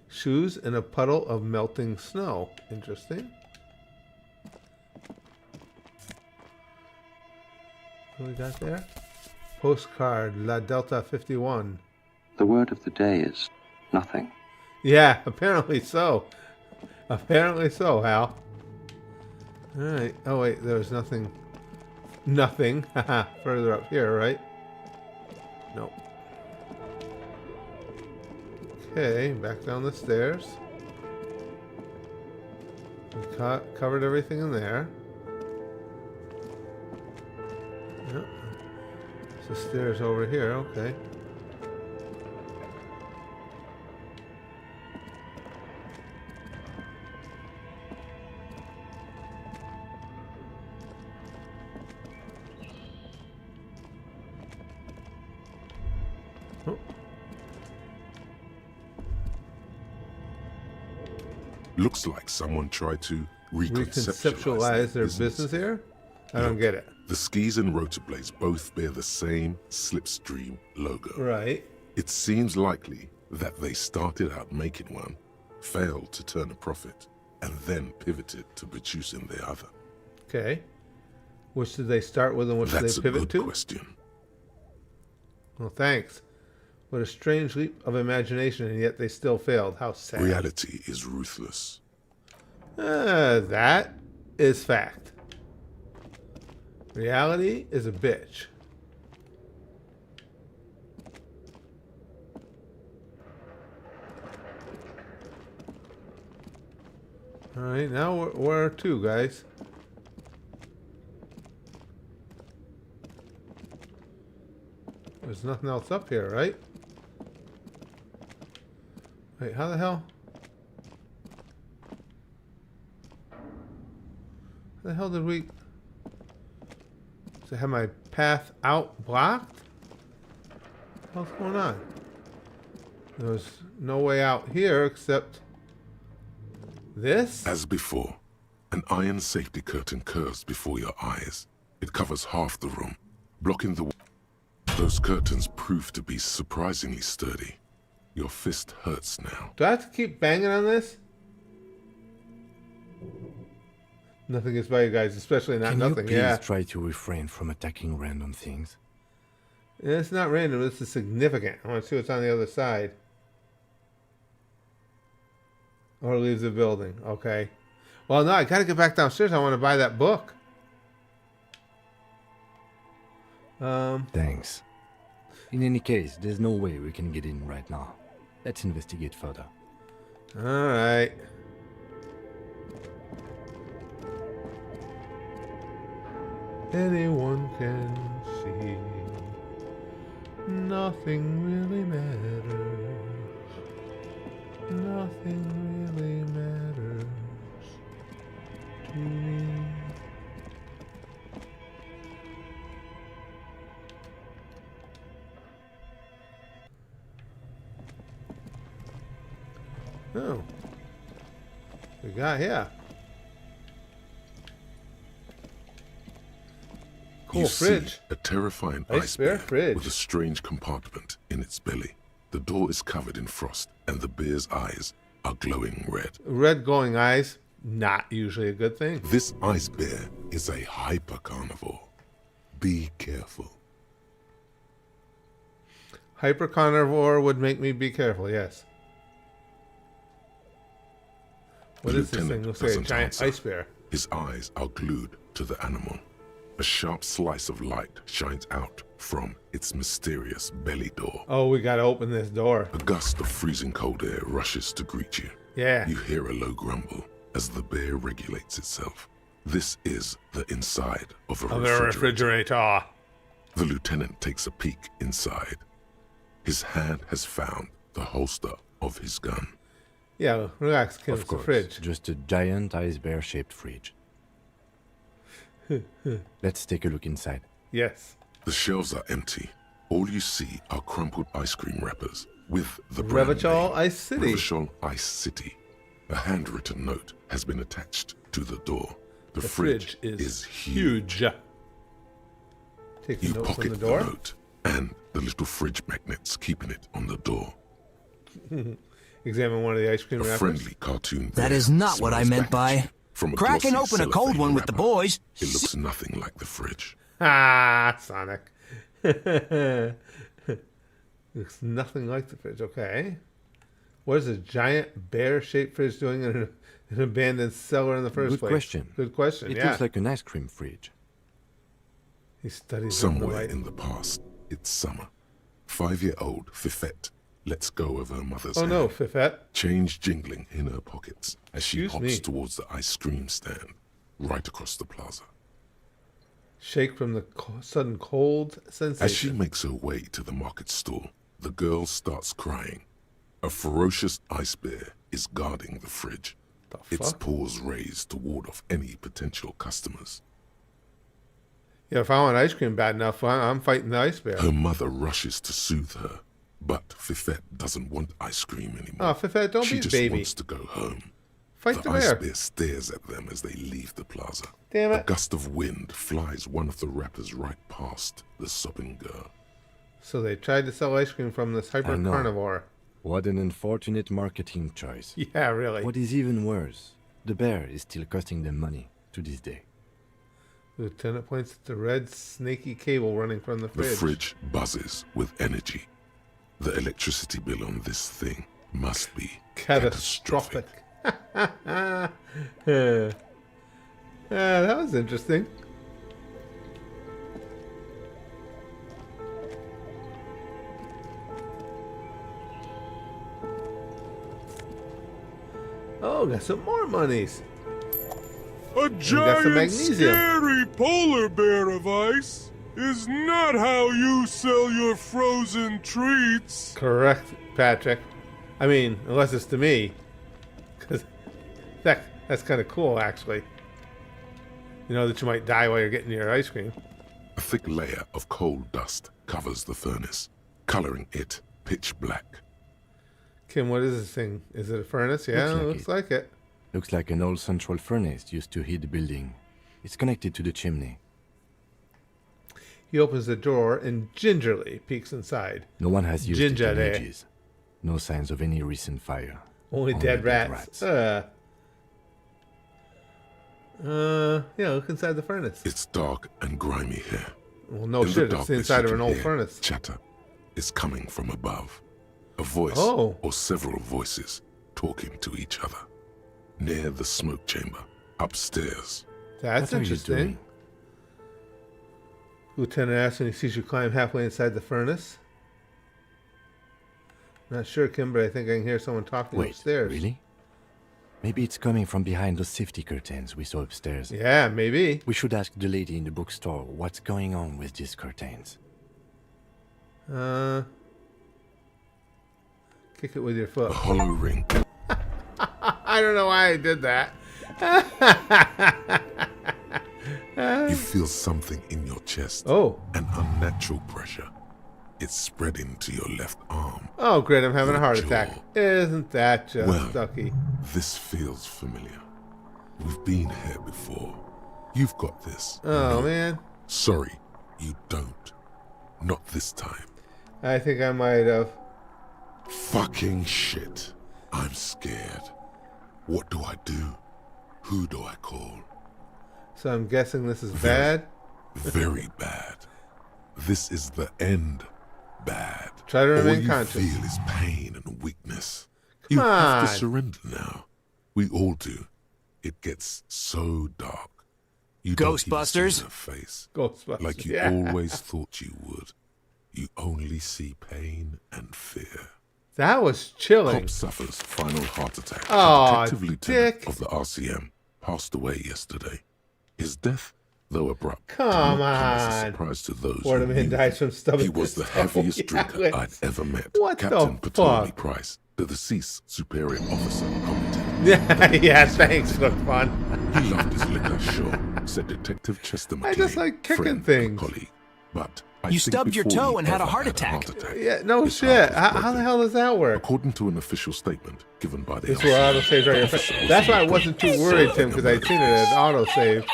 Speaker 1: Shoes in a puddle of melting snow. Interesting. What do we got there? Postcard, La Delta 51.
Speaker 3: The word of the day is nothing.
Speaker 1: Yeah, apparently so. Apparently so, Hal. Alright. Oh, wait, there's nothing. Nothing. Haha. Further up here, right? Nope. Okay, back down the stairs. We covered everything in there. Yep. The stairs over here, okay. Oh.
Speaker 2: Looks like someone tried to
Speaker 1: Reconceptualize their business here? I don't get it.
Speaker 2: The skis and rotor blades both bear the same Slipstream logo.
Speaker 1: Right.
Speaker 2: It seems likely that they started out making one, failed to turn a profit, and then pivoted to producing the other.
Speaker 1: Okay. Which did they start with and which did
Speaker 2: That's
Speaker 1: they
Speaker 2: a
Speaker 1: pivot
Speaker 2: good
Speaker 1: to?
Speaker 2: question.
Speaker 1: Well, thanks. What a strange leap of imagination, and yet they still failed. How sad.
Speaker 2: Reality is ruthless.
Speaker 1: That is fact. Reality is a bitch. Alright, now where to, guys? There's nothing else up here, right? Wait, how the hell? How the hell did we... Does it have my path out blocked? What's going on? There's no way out here except... this?
Speaker 2: As before, an iron safety curtain curves before your eyes. It covers half the room, blocking the... Those curtains prove to be surprisingly sturdy. Your fist hurts now.
Speaker 1: Do I have to keep banging on this? Nothing gets by you guys, especially not nothing.
Speaker 9: Can you please try to refrain from attacking random things?
Speaker 1: Yeah, it's not random. This is significant. I want to see what's on the other side. Or leaves the building. Okay. Well, no, I got to get back downstairs. I want to buy that book.
Speaker 9: Thanks. In any case, there's no way we can get in right now. Let's investigate further.
Speaker 1: All right. Anyone can see. Nothing really matters. Nothing really matters to me. Oh. We got here. Cool
Speaker 2: You
Speaker 1: fridge.
Speaker 2: see a terrifying
Speaker 1: Ice bear
Speaker 2: bear
Speaker 1: fridge.
Speaker 2: with a strange compartment in its belly. The door is covered in frost, and the bear's eyes are glowing red.
Speaker 1: Red glowing eyes, not usually a good thing.
Speaker 2: This ice bear is a hypercarnivore. Be careful.
Speaker 1: Hypercarnivore would make me be careful, yes. What is this thing? Looks like a giant
Speaker 2: answer.
Speaker 1: ice bear.
Speaker 2: His eyes are glued to the animal. A sharp slice of light shines out from its mysterious belly door.
Speaker 1: Oh, we gotta open this door.
Speaker 2: A gust of freezing cold air rushes to greet you.
Speaker 1: Yeah.
Speaker 2: You hear a low grumble as the bear regulates itself. This is the inside of a refrigerator. The lieutenant takes a peek inside. His hand has found the holster of his gun.
Speaker 1: Yeah, relax, kid.
Speaker 9: Of
Speaker 1: It's
Speaker 9: course,
Speaker 1: a fridge.
Speaker 9: just a giant ice bear-shaped fridge. Let's take a look inside.
Speaker 1: Yes.
Speaker 2: The shelves are empty. All you see are crumpled ice cream wrappers with the brand
Speaker 1: Revachol
Speaker 2: name,
Speaker 1: Ice City.
Speaker 2: Revachol Ice City. A handwritten note has been attached to the door. The
Speaker 1: fridge is huge. Take the
Speaker 2: You
Speaker 1: note from
Speaker 2: pocket
Speaker 1: the
Speaker 2: the
Speaker 1: door.
Speaker 2: note and the little fridge magnets keeping it on the door.
Speaker 1: Examine one of the ice cream
Speaker 2: A
Speaker 1: wrappers.
Speaker 2: friendly cartoon.
Speaker 7: That
Speaker 2: bear
Speaker 7: is not what I
Speaker 2: smiles
Speaker 7: meant
Speaker 2: back at
Speaker 7: by
Speaker 2: you from a
Speaker 7: cracking
Speaker 2: glossy
Speaker 7: open a cold
Speaker 2: cellophane
Speaker 7: one with the
Speaker 2: wrapper.
Speaker 7: boys.
Speaker 2: It looks nothing like the fridge.
Speaker 1: Ah, Sonic. Looks nothing like the fridge. Okay. What is a giant bear-shaped fridge doing in an abandoned cellar in the first
Speaker 9: Good
Speaker 1: place?
Speaker 9: question.
Speaker 1: Good question.
Speaker 9: It
Speaker 1: Yeah.
Speaker 9: looks like an ice cream fridge.
Speaker 1: He studies
Speaker 2: Somewhere
Speaker 1: the
Speaker 2: in the past, it's summer. 5-year-old Fifette lets go of her mother's
Speaker 1: Oh
Speaker 2: hand.
Speaker 1: no, Fifette.
Speaker 2: Change jingling in her pockets as she
Speaker 1: Excuse
Speaker 2: hops
Speaker 1: me.
Speaker 2: towards the ice cream stand right across the plaza.
Speaker 1: Shake from the sudden cold sensation.
Speaker 2: As she makes her way to the market stall, the girl starts crying. A ferocious ice bear is guarding the fridge, its paws raised to ward off any potential customers.
Speaker 1: Yeah, if I want ice cream bad enough, I'm fighting the ice bear.
Speaker 2: Her mother rushes to soothe her, but Fifette doesn't want ice cream anymore.
Speaker 1: Oh, Fifette, don't
Speaker 2: she
Speaker 1: be a
Speaker 2: just
Speaker 1: baby.
Speaker 2: wants to go home.
Speaker 1: Fight the
Speaker 2: ice
Speaker 1: bear.
Speaker 2: bear stares at them as they leave the plaza.
Speaker 1: Damn
Speaker 2: A
Speaker 1: it.
Speaker 2: gust of wind flies one of the wrappers right past the sobbing girl.
Speaker 1: So they tried to sell ice cream from this hyper
Speaker 9: know.
Speaker 1: carnivore.
Speaker 9: What an unfortunate marketing choice.
Speaker 1: Yeah, really.
Speaker 9: What is even worse, the bear is still costing them money to this day.
Speaker 1: Lieutenant points at the red snaky cable running from the
Speaker 2: The
Speaker 1: fridge.
Speaker 2: fridge buzzes with energy. The electricity bill on this thing must be
Speaker 1: Catastrophic. Yeah, that was interesting. Oh, got some more monies.
Speaker 11: A
Speaker 1: got some
Speaker 11: giant,
Speaker 1: magnesium.
Speaker 11: scary polar bear of ice. is not how you sell your frozen treats.
Speaker 1: Correct, Patrick. I mean, unless it's to me. Because that's kind of cool, actually. You know that you might die while you're getting your ice cream.
Speaker 2: A thick layer of coal dust covers the furnace, coloring it pitch black.
Speaker 1: Kim, what is this thing? Is it a furnace? Yeah, looks like it.
Speaker 9: Looks like an old central furnace used to heat the building. It's connected to the chimney.
Speaker 1: He opens the door and gingerly peeks inside.
Speaker 9: No one has used it in ages. No signs of any recent fire.
Speaker 1: Only dead rats. Yeah, look inside the furnace.
Speaker 2: It's dark and grimy here.
Speaker 1: Well, no shit, it's the inside of an old furnace.
Speaker 2: Chatter is coming from above. A voice or several voices talking to each other. Near the smoke chamber, upstairs.
Speaker 1: That's interesting. Lieutenant asks when he sees you climb halfway inside the furnace. Not sure, Kim, but I think I can hear someone talking upstairs.
Speaker 9: Really? Maybe it's coming from behind those safety curtains we saw upstairs.
Speaker 1: Yeah, maybe.
Speaker 9: We should ask the lady in the bookstore what's going on with these curtains.
Speaker 1: Kick it with your foot.
Speaker 2: A hollow ring.
Speaker 1: I don't know why I did that.
Speaker 2: You feel something in your chest.
Speaker 1: Oh.
Speaker 2: An unnatural pressure. It's spreading to your left arm.
Speaker 1: Oh, great, I'm having a heart attack. Isn't that just sucky?
Speaker 2: This feels familiar. We've been here before. You've got this.
Speaker 1: Oh, man.
Speaker 2: Sorry, you don't. Not this time.
Speaker 1: I think I might have.
Speaker 2: Fucking shit. I'm scared. What do I do? Who do I call?
Speaker 1: So I'm guessing this is bad?
Speaker 2: Very bad. This is the end. Bad.
Speaker 1: Try to remain conscious.
Speaker 2: All you feel is pain and weakness.
Speaker 1: Come
Speaker 2: you
Speaker 1: on.
Speaker 2: have to surrender now. We all do. It gets so dark. You
Speaker 7: Ghostbusters?
Speaker 2: Don't even see their face.
Speaker 1: Ghostbusters.
Speaker 2: Like you always thought you would. You only see pain and fear.
Speaker 1: That was chilling.
Speaker 2: Cop suffers final heart attack.
Speaker 1: Oh,
Speaker 2: Detective Lieutenant of the RCM passed away yesterday. His death, though abrupt,
Speaker 1: come
Speaker 2: as a surprise to those who
Speaker 1: Waterman
Speaker 2: knew
Speaker 1: dies from stomach.
Speaker 2: he was the heaviest drinker I'd ever met.
Speaker 1: What
Speaker 2: Captain
Speaker 1: the
Speaker 2: Ptolemy
Speaker 1: fuck?
Speaker 2: Price, the deceased superior officer, commented.
Speaker 1: Yeah, thanks. Look fun.
Speaker 2: He loved his liquor, sure, said Detective Chester McLean,
Speaker 1: I just like kicking
Speaker 2: friend,
Speaker 1: things.
Speaker 2: Colleague. But I
Speaker 7: You
Speaker 2: think
Speaker 7: stubbed your
Speaker 2: before
Speaker 7: toe
Speaker 2: he
Speaker 7: and had a
Speaker 2: ever
Speaker 7: heart attack.
Speaker 1: Yeah, no
Speaker 2: his
Speaker 1: shit.
Speaker 2: heart was
Speaker 1: How the
Speaker 2: broken.
Speaker 1: hell does that work?
Speaker 2: According to an official statement given by the
Speaker 1: This is where autosaves right your face. That's why I wasn't too worried, Tim, because I'd seen it as autosave.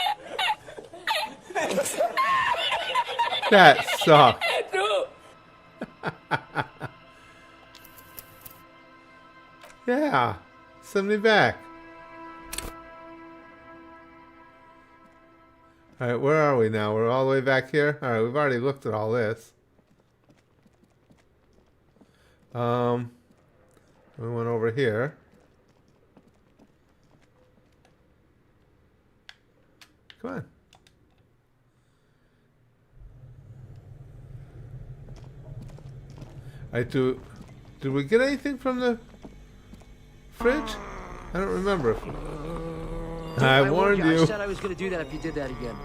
Speaker 1: That sucked. Yeah. Send me back. Alright, where are we now? We're all the way back here? Alright, we've already looked at all this. We went over here. Come on. Did we get anything from the fridge? I don't remember. I warned you.
Speaker 12: I said I was going to do that if you did that again.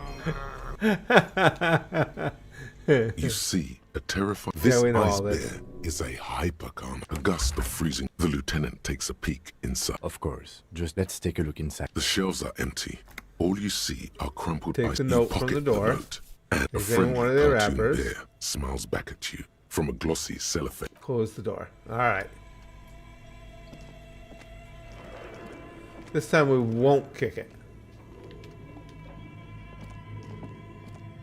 Speaker 2: You see, a terrifying.
Speaker 1: Yeah,
Speaker 2: This
Speaker 1: we know
Speaker 2: ice
Speaker 1: all this.
Speaker 2: bear is a hypercon. A gust of freezing. The lieutenant takes a peek inside.
Speaker 9: Of course. Just let's take a look inside.
Speaker 2: The shelves are empty. All you see are crumpled
Speaker 1: Take
Speaker 2: ice.
Speaker 1: the
Speaker 2: You
Speaker 1: note from
Speaker 2: pocket
Speaker 1: the door.
Speaker 2: note, and a
Speaker 1: Is in
Speaker 2: friendly
Speaker 1: one of the
Speaker 2: cartoon
Speaker 1: wrappers.
Speaker 2: bear smiles back at you from a glossy cellophane.
Speaker 1: Close the door. Alright. This time we won't kick it.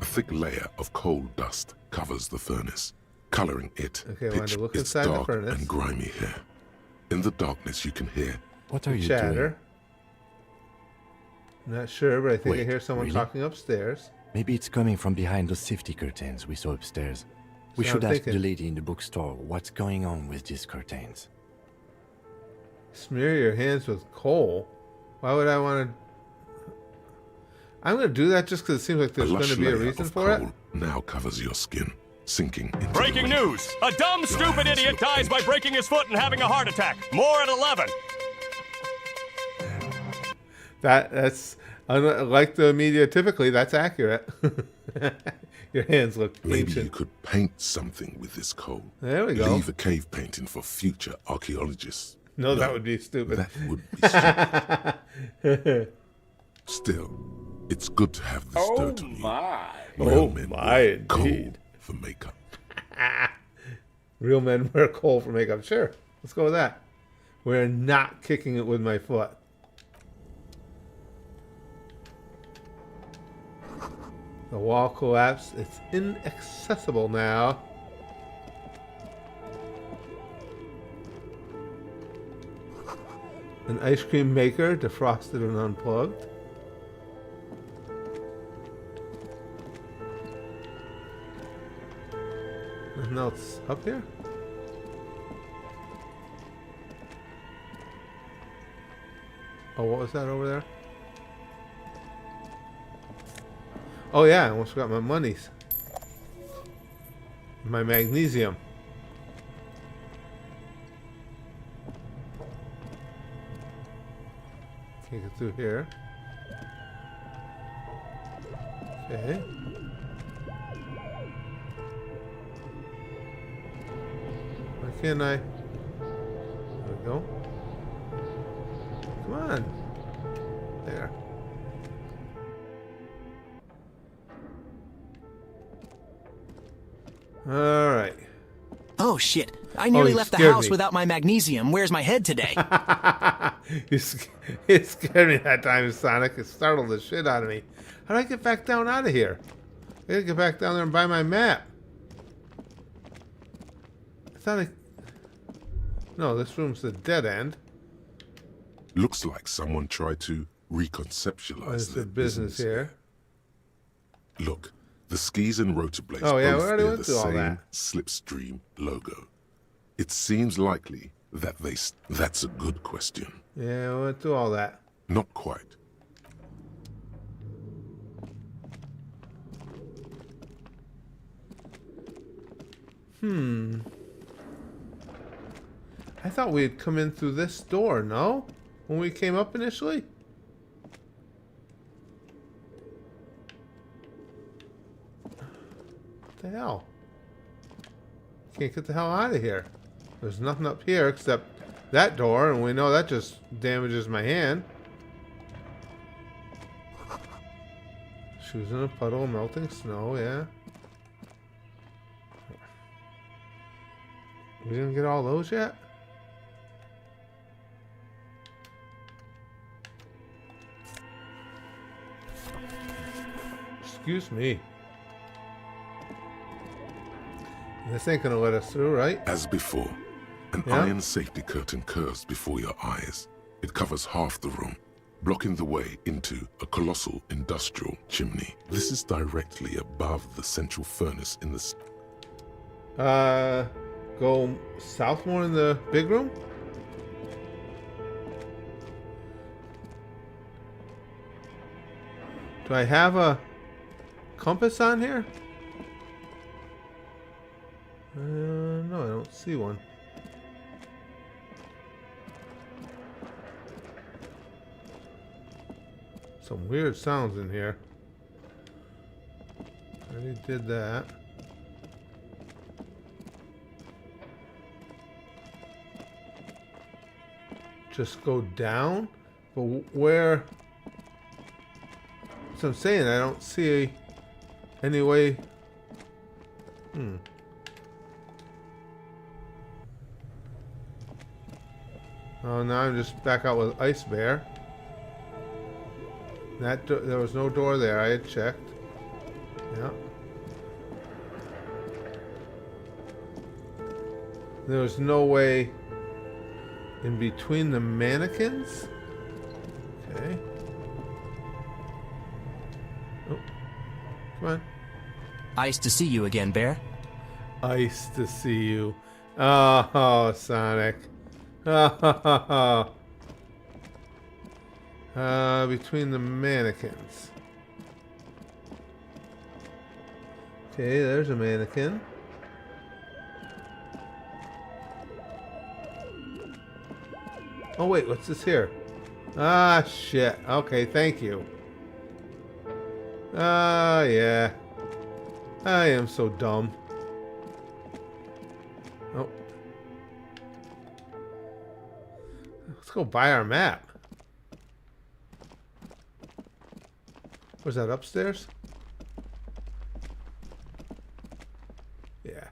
Speaker 2: A thick layer of coal dust covers the furnace, coloring it
Speaker 1: Okay, I wanted
Speaker 2: pitch.
Speaker 1: to look
Speaker 2: It's
Speaker 1: inside the
Speaker 2: dark
Speaker 1: furnace.
Speaker 2: and grimy here. In the darkness, you can hear.
Speaker 9: What are you
Speaker 1: Chatter.
Speaker 9: doing?
Speaker 1: I'm not sure, but I think I
Speaker 9: Wait,
Speaker 1: hear someone
Speaker 9: really?
Speaker 1: talking upstairs.
Speaker 9: Maybe it's coming from behind those safety curtains we saw upstairs. We
Speaker 1: So
Speaker 9: should
Speaker 1: I'm
Speaker 9: ask the
Speaker 1: thinking-
Speaker 9: lady in the bookstore what's going on with these curtains.
Speaker 1: Smear your hands with coal. Why would I want to? I'm going to do that just because it seems like there's going
Speaker 2: lush
Speaker 1: to be a
Speaker 2: layer
Speaker 1: reason
Speaker 2: of
Speaker 1: for it.
Speaker 2: coal now covers your skin, sinking into
Speaker 13: Breaking
Speaker 2: the
Speaker 13: news! A dumb, stupid
Speaker 2: hands
Speaker 13: idiot
Speaker 2: look
Speaker 13: dies by breaking his foot and having a heart attack. More at 11.
Speaker 1: Unlike the media typically, that's accurate. Your hands look
Speaker 2: Maybe
Speaker 1: ancient.
Speaker 2: you could paint something with this coal.
Speaker 1: There we go.
Speaker 2: Leave a cave painting for future archaeologists.
Speaker 1: No, that would be stupid.
Speaker 2: That would be stupid. Still, it's good to have this dirt on you. Real men wear coal for makeup.
Speaker 1: Real men wear coal for makeup. Sure, let's go with that. We're not kicking it with my foot. The wall collapsed. It's inaccessible now. An ice cream maker, defrosted and unplugged. Nothing else up here? Oh, what was that over there? Oh yeah, I almost forgot my monies. My magnesium. Can't get through here. Okay. Why can't I? There we go. Come on. There. All right.
Speaker 7: Oh, shit. I nearly left the
Speaker 1: scared
Speaker 7: house
Speaker 1: me.
Speaker 7: without my magnesium. Where's my head today?
Speaker 1: It scared me that time, Sonic. It startled the shit out of me. How do I get back down out of here? I gotta get back down there and buy my map. I thought I... No, this room's the dead end.
Speaker 2: Looks like someone tried to reconceptualize
Speaker 1: What's
Speaker 2: their
Speaker 1: the business here?
Speaker 2: Look, the skis and rotor blades
Speaker 1: Oh, yeah, we
Speaker 2: both
Speaker 1: already
Speaker 2: bear
Speaker 1: went
Speaker 2: the
Speaker 1: through all
Speaker 2: same
Speaker 1: that.
Speaker 2: Slipstream logo. It seems likely that that's a good question.
Speaker 1: Yeah, we went through all that.
Speaker 2: Not quite.
Speaker 1: I thought we had come in through this door, no? When we came up initially? What the hell? Can't get the hell out of here. There's nothing up here except that door, and we know that just damages my hand. Shoes in a puddle of melting snow, yeah. We didn't get all those yet? Excuse me. This ain't gonna let us through, right?
Speaker 2: As before, an
Speaker 1: Yeah?
Speaker 2: iron safety curtain curves before your eyes. It covers half the room, blocking the way into a colossal industrial chimney. This is directly above the central furnace in the...
Speaker 1: Go south more in the big room? Do I have a compass on here? No, I don't see one. Some weird sounds in here. Already did that. Just go down? But where? That's what I'm saying. I don't see any way. Oh, now I'm just back out with Ice Bear. There was no door there. I had checked. Yeah. There was no way in between the mannequins. Okay. Oh, come on.
Speaker 7: Nice to see you again, Bear.
Speaker 1: Ice to see you. Oh, Sonic. Oh. Between the mannequins. Okay, there's a mannequin. Oh wait, what's this here? Ah, shit. Okay, thank you. Yeah. I am so dumb. Oh. Let's go buy our map. Was that upstairs? Yeah.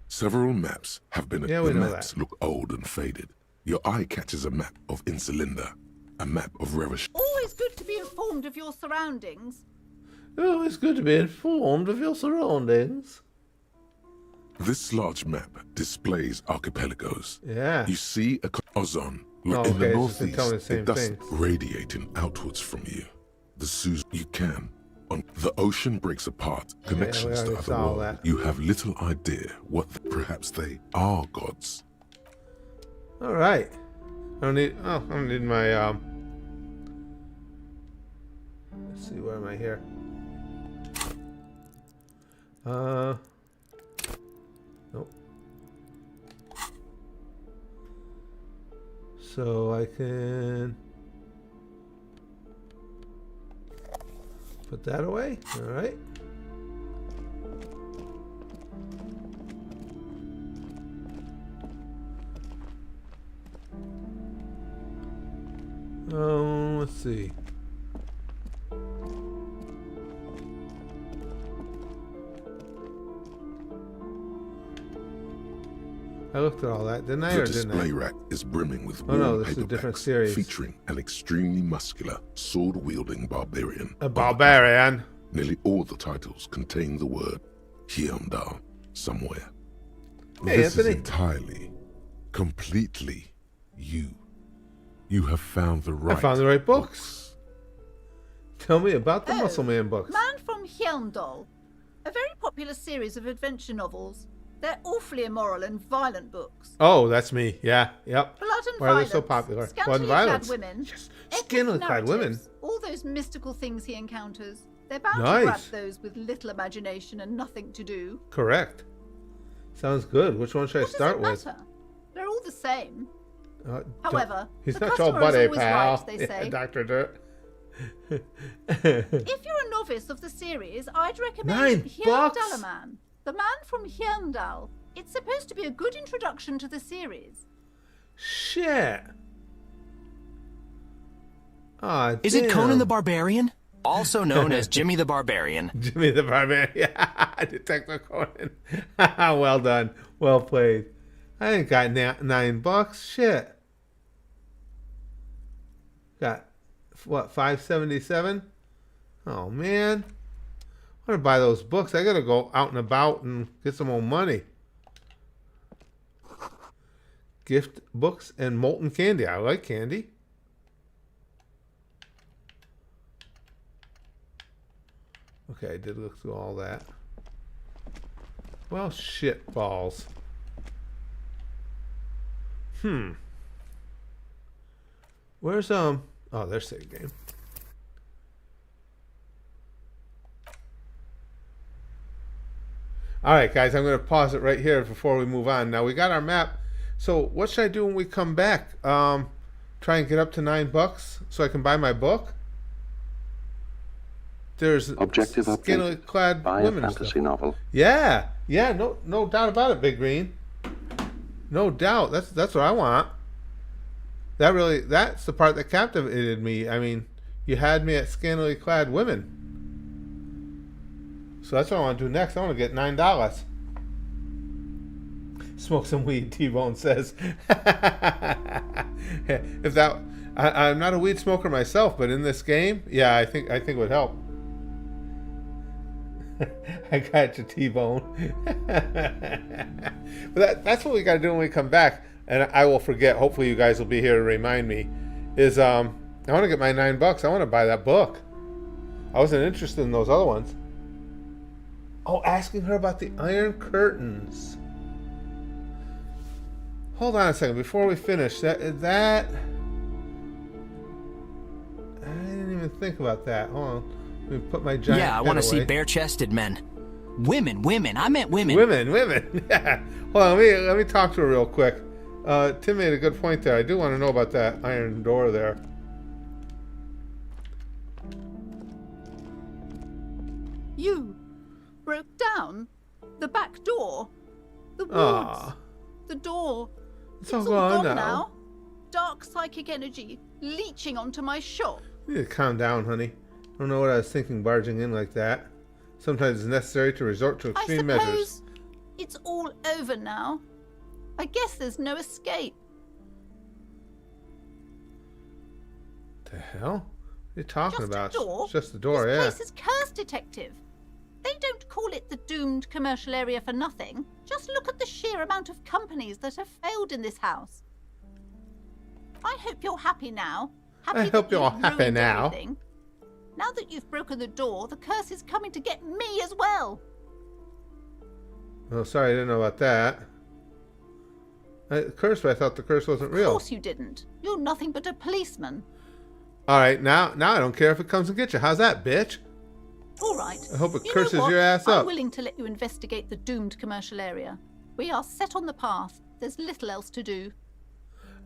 Speaker 2: Several maps have been...
Speaker 1: Yeah,
Speaker 2: the
Speaker 1: we know
Speaker 2: maps
Speaker 1: that.
Speaker 2: look old and faded. Your eye catches a map of Insulinda, a map of Revish.
Speaker 8: Always good to be informed of your surroundings.
Speaker 1: Oh, it's good to be informed of your surroundings.
Speaker 2: This large map displays archipelagos.
Speaker 1: Yeah.
Speaker 2: You see a ozone.
Speaker 1: Oh,
Speaker 2: In the
Speaker 1: okay, it's just telling
Speaker 2: northeast,
Speaker 1: the same
Speaker 2: it dust
Speaker 1: things.
Speaker 2: radiating outwards from you. The Suez you can. On the ocean breaks apart, connections
Speaker 1: we
Speaker 2: to
Speaker 1: already
Speaker 2: other
Speaker 1: saw
Speaker 2: worlds.
Speaker 1: that.
Speaker 2: You have little idea what perhaps they are gods.
Speaker 1: All right. I don't need my let's see, where am I here? Nope. So I can put that away. All right. Let's see. I looked at all that, didn't I,
Speaker 2: The
Speaker 1: or didn't I?
Speaker 2: display rack is brimming with
Speaker 1: Oh, no,
Speaker 2: worn
Speaker 1: this is a different
Speaker 2: paperbacks
Speaker 1: series.
Speaker 2: featuring an extremely muscular, sword-wielding barbarian.
Speaker 1: A barbarian.
Speaker 2: Nearly all the titles contain the word Hyundai somewhere.
Speaker 1: Hey,
Speaker 2: This
Speaker 1: Anthony.
Speaker 2: is entirely, completely you. You have found the right.
Speaker 1: I found the right books. Tell me about the Muscle Man books.
Speaker 8: Man from Hyundai. A very popular series of adventure novels. They're awfully immoral and violent books.
Speaker 1: Oh, that's me. Yeah, yep.
Speaker 8: Blood and
Speaker 1: Why are
Speaker 8: violence.
Speaker 1: they so popular? Blood
Speaker 8: Scantily
Speaker 1: and
Speaker 8: clad
Speaker 1: violence.
Speaker 8: women.
Speaker 1: Yes.
Speaker 8: epic
Speaker 1: Scantily clad women.
Speaker 8: narratives, all those mystical things he encounters. They're bound
Speaker 1: Nice.
Speaker 8: to grab those with little imagination and nothing to do.
Speaker 1: Correct. Sounds good. Which one should I
Speaker 8: What
Speaker 1: start
Speaker 8: does it
Speaker 1: with?
Speaker 8: matter? They're all the same.
Speaker 1: Don't-
Speaker 8: However,
Speaker 1: he's
Speaker 8: the
Speaker 1: not your
Speaker 8: customer is
Speaker 1: buddy,
Speaker 8: always
Speaker 1: pal.
Speaker 8: right, they say.
Speaker 1: Yeah, Dr. Dirt.
Speaker 8: If you're a novice of the series, I'd recommend
Speaker 1: $9.
Speaker 8: Hyundalaman, the man from Hyundal. It's supposed to be a good introduction to the series.
Speaker 1: Shit. Ah,
Speaker 7: Is it Conan the Barbarian? Also known as Jimmy the Barbarian.
Speaker 1: Jimmy the Barbarian. Yeah, Detective Conan. Well done. Well played. I ain't got $9. Shit. Got, what, $5.77? Oh, man. I want to buy those books. I got to go out and about and get some more money. Gift books and molten candy. I like candy. Okay, I did look through all that. Well, shit balls. Where's oh, there's save game. All right, guys, I'm going to pause it right here before we move on. Now we got our map. So what should I do when we come back? Try and get up to $9 so I can buy my book. There's
Speaker 3: Objective
Speaker 1: scantily
Speaker 3: update.
Speaker 1: clad
Speaker 3: Buy a
Speaker 1: women and
Speaker 3: fantasy
Speaker 1: stuff.
Speaker 3: novel.
Speaker 1: Yeah, no doubt about it, Big Green. No doubt. That's what I want. That's the part that captivated me. I mean, you had me at scantily clad women. So that's what I want to do next. I want to get $9. Smoke some weed, T-Bone says. If that, I'm not a weed smoker myself, but in this game, yeah, I think it would help. I got you, T-Bone. But that's what we got to do when we come back, and I will forget. Hopefully, you guys will be here to remind me. Is I want to get my $9. I want to buy that book. I wasn't interested in those other ones. Oh, asking her about the Iron Curtains. Hold on a second before we finish. That I didn't even think about that. Hold on. Let me put my giant.
Speaker 7: Yeah, I want to see
Speaker 1: away.
Speaker 7: bare-chested men. Women. I meant women.
Speaker 1: Women. Yeah. Hold on. Let me talk to her real quick. Tim made a good point there. I do want to know about that iron door there.
Speaker 8: You broke down the back door. The woods.
Speaker 1: Aw.
Speaker 8: The door.
Speaker 1: It's all gone now.
Speaker 8: Dark psychic energy leeching onto my shop.
Speaker 1: You need to calm down, honey. I don't know what I was thinking barging in like that. Sometimes it's necessary to resort to extreme
Speaker 8: I suppose
Speaker 1: measures.
Speaker 8: it's all over now. I guess there's no escape.
Speaker 1: The hell? What are you talking
Speaker 8: Just
Speaker 1: about?
Speaker 8: a door?
Speaker 1: It's just the door,
Speaker 8: This
Speaker 1: yeah.
Speaker 8: place is cursed, Detective. They don't call it the doomed commercial area for nothing. Just look at the sheer amount of companies that have failed in this house. I hope you're happy now.
Speaker 1: I hope you're happy now.
Speaker 8: Everything. Now that you've broken the door, the curse is coming to get me as well.
Speaker 1: Oh, sorry, I didn't know about that. Curse, but I thought the curse wasn't real.
Speaker 8: Of course you didn't. You're nothing but a policeman.
Speaker 1: All right, now I don't care if it comes and gets you. How's that, bitch?
Speaker 8: All right.
Speaker 1: I hope it
Speaker 8: You know
Speaker 1: curses
Speaker 8: what?
Speaker 1: your ass
Speaker 8: I'm
Speaker 1: up.
Speaker 8: willing to let you investigate the doomed commercial area. We are set on the path. There's little else to do.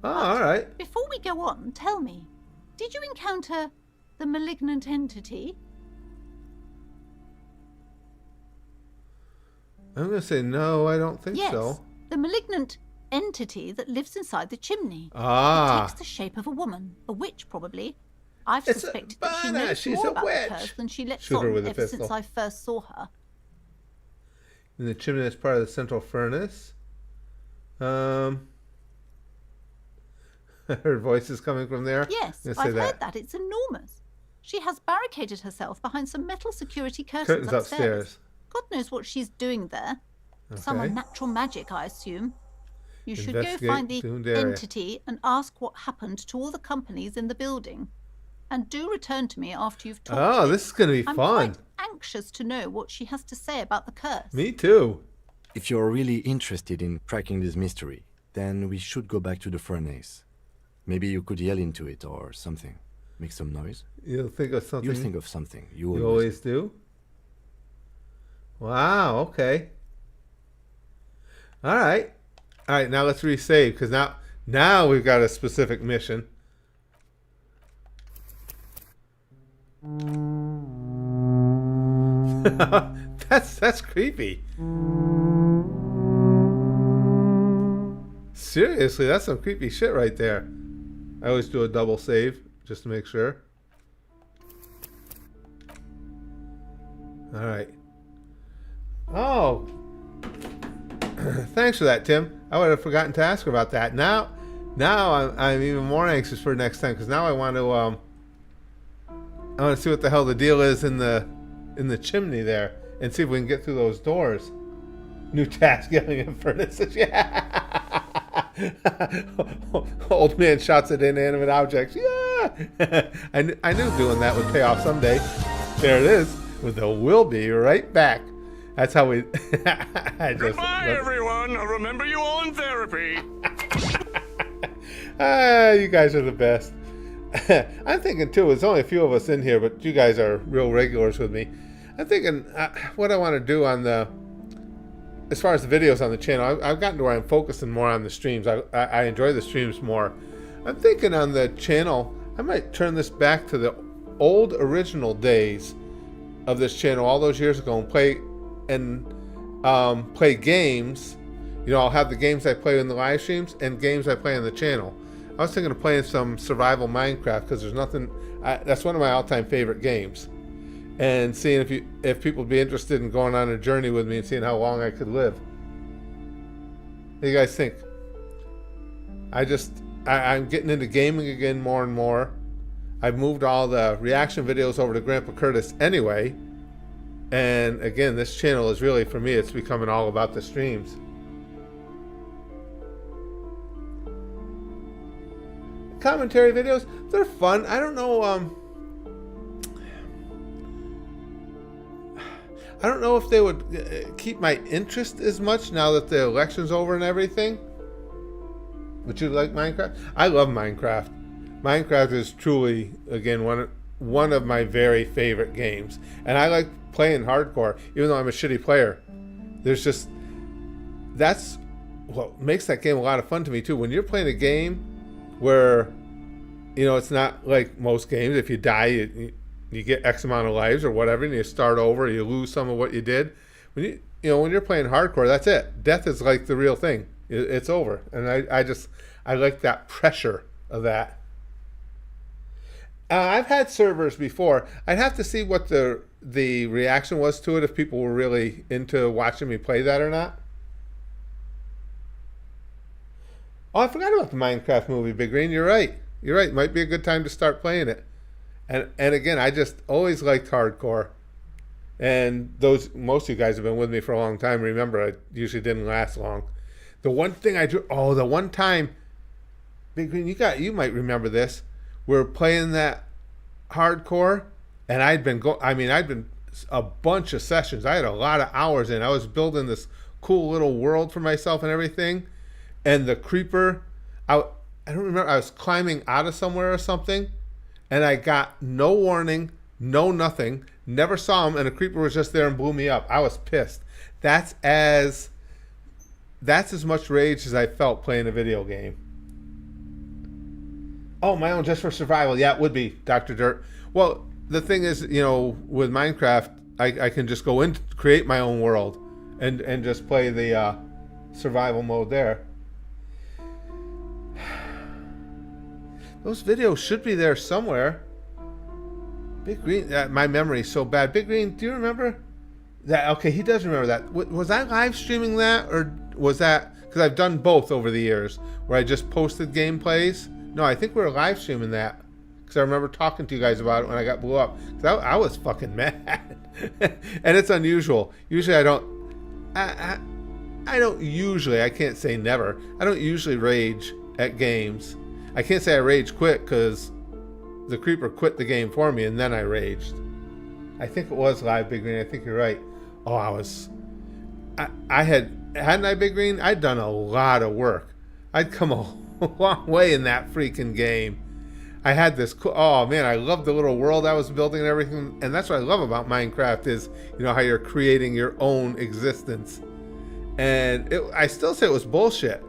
Speaker 1: Oh, all right.
Speaker 8: Before we go on, tell me, did you encounter the malignant entity?
Speaker 1: I'm going to say no, I don't think
Speaker 8: Yes,
Speaker 1: so.
Speaker 8: the malignant entity that lives inside the chimney.
Speaker 1: Ah.
Speaker 8: It takes the shape of a woman, a witch probably. I've
Speaker 1: It's a
Speaker 8: suspected that she
Speaker 1: banana,
Speaker 8: knows
Speaker 1: she's
Speaker 8: more
Speaker 1: a
Speaker 8: about
Speaker 1: witch.
Speaker 8: the curse than she lets
Speaker 1: Shoot her
Speaker 8: on
Speaker 1: with a
Speaker 8: ever since
Speaker 1: pistol.
Speaker 8: I first saw her.
Speaker 1: In the chimney that's part of the central furnace. Her voice is coming from there.
Speaker 8: Yes,
Speaker 1: I'm gonna
Speaker 8: I've
Speaker 1: say
Speaker 8: heard that. It's enormous. She has barricaded herself behind some metal security curtains,
Speaker 1: Curtains upstairs.
Speaker 8: God knows what she's doing there. Some
Speaker 1: Okay.
Speaker 8: unnatural magic, I assume. You should go
Speaker 1: Investigate
Speaker 8: find the
Speaker 1: doomed area.
Speaker 8: entity and ask what happened to all the companies in the building. And do return to me after you've talked
Speaker 1: Oh,
Speaker 8: to
Speaker 1: this is going to be
Speaker 8: I'm
Speaker 1: fun.
Speaker 8: quite anxious to know what she has to say about the curse.
Speaker 1: Me too.
Speaker 9: If you're really interested in cracking this mystery, then we should go back to the furnace. Maybe you could yell into it or something. Make some noise.
Speaker 1: You'll think of something.
Speaker 9: You'll think of something. You
Speaker 1: You always do? Wow, okay. All right. All right, now let's resave, because now we've got a specific mission. That's creepy. Seriously, that's some creepy shit right there. I always do a double save just to make sure. All right. Oh, thanks for that, Tim. I would have forgotten to ask about that. Now I'm even more anxious for next time, because now I want to see what the hell the deal is in the chimney there, and see if we can get through those doors. New task: yelling at furnaces. Yeah. Old man shots at inanimate objects. Yeah. I knew doing that would pay off someday. There it is. With the "we'll be right back." That's how we.
Speaker 13: Goodbye, everyone. I'll remember you all in therapy.
Speaker 1: You guys are the best. I'm thinking too. There's only a few of us in here, but you guys are real regulars with me. I'm thinking what I want to do on as far as the videos on the channel. I've gotten to where I'm focusing more on the streams. I enjoy the streams more. I'm thinking on the channel, I might turn this back to the old original days of this channel all those years ago and play games. You know, I'll have the games I play in the live streams and games I play on the channel. I was thinking of playing some survival Minecraft, because there's nothing. That's one of my all-time favorite games. And seeing if people would be interested in going on a journey with me and seeing how long I could live. What do you guys think? I'm getting into gaming again more and more. I've moved all the reaction videos over to Grandpa Curtis anyway. And again, this channel is really, for me, it's becoming all about the streams. Commentary videos, they're fun. I don't know, I don't know if they would keep my interest as much now that the election's over and everything. Would you like Minecraft? I love Minecraft. Minecraft is truly, again, one of my very favorite games. And I like playing hardcore, even though I'm a shitty player. That's what makes that game a lot of fun to me too. When you're playing a game where, you know, it's not like most games. If you die, you get X amount of lives or whatever, and you start over, you lose some of what you did. When when you're playing hardcore, that's it. Death is like the real thing. It's over. And I like that pressure of that. I've had servers before. I'd have to see what the reaction was to it, if people were really into watching me play that or not. Oh, I forgot about the Minecraft movie, Big Green. You're right. It might be a good time to start playing it. And again, I just always liked hardcore. And most of you guys have been with me for a long time. Remember, I usually didn't last long. The one thing the one time, Big Green, you might remember this. We were playing that hardcore, and I'd been a bunch of sessions. I had a lot of hours in. I was building this cool little world for myself and everything. And the creeper, I don't remember, I was climbing out of somewhere or something, and I got no warning, no nothing, never saw him, and the creeper was just there and blew me up. I was pissed. That's as much rage as I felt playing a video game. Oh, my own just for survival. Yeah, it would be, Dr. Dirt. Well, the thing is, with Minecraft, I can just go in, create my own world, and just play the survival mode there. Those videos should be there somewhere. Big Green, my memory's so bad. Big Green, do you remember that? Okay, he does remember that. Was I live streaming that, or was that, because I've done both over the years, where I just posted gameplays? No, I think we were live streaming that, because I remember talking to you guys about it when I got blew up. Because I was fucking mad. And it's unusual. Usually I don't usually, I can't say never, I don't usually rage at games. I can't say I rage quit, because the creeper quit the game for me, and then I raged. I think it was live, Big Green. I think you're right. Oh, hadn't I, Big Green? I'd done a lot of work. I'd come a long way in that freaking game. I had this oh man, I love the little world I was building and everything. And that's what I love about Minecraft is, how you're creating your own existence. And I still say it was bullshit,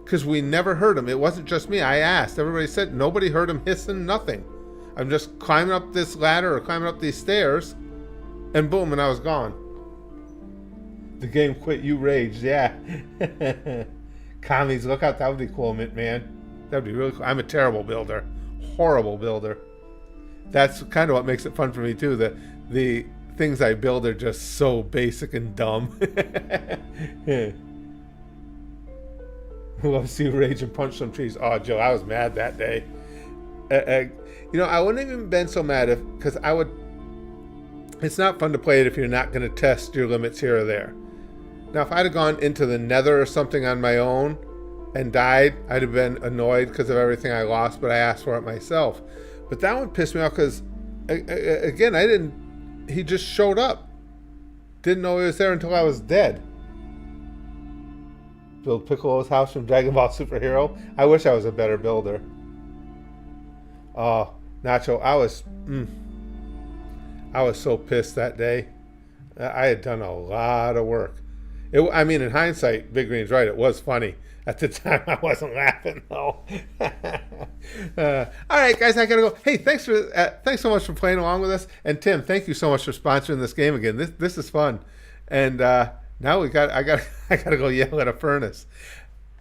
Speaker 1: because we never heard him. It wasn't just me. I asked. Everybody said nobody heard him hissing, nothing. I'm just climbing up this ladder or climbing up these stairs, and boom, and I was gone. The game quit, you raged, yeah. Commies, look out, that would be cool, Mint Man. That would be really cool. I'm a terrible builder. Horrible builder. That's kind of what makes it fun for me, too. The things I build are just so basic and dumb. Love to see you rage and punch some trees. Oh, Joe, I was mad that day. I wouldn't have even been so mad because it's not fun to play it if you're not going to test your limits here or there. Now, if I'd have gone into the nether or something on my own and died, I'd have been annoyed because of everything I lost, but I asked for it myself. But that one pissed me off because, again, he just showed up. Didn't know he was there until I was dead. Build Piccolo's house from Dragon Ball Superhero. I wish I was a better builder. Oh, Nacho, I was so pissed that day. I had done a lot of work. In hindsight, Big Green's right. It was funny. At the time, I wasn't laughing, though. All right, guys, I gotta go. Hey, thanks so much for playing along with us. And Tim, thank you so much for sponsoring this game again. This is fun. And now I gotta go yell at a furnace.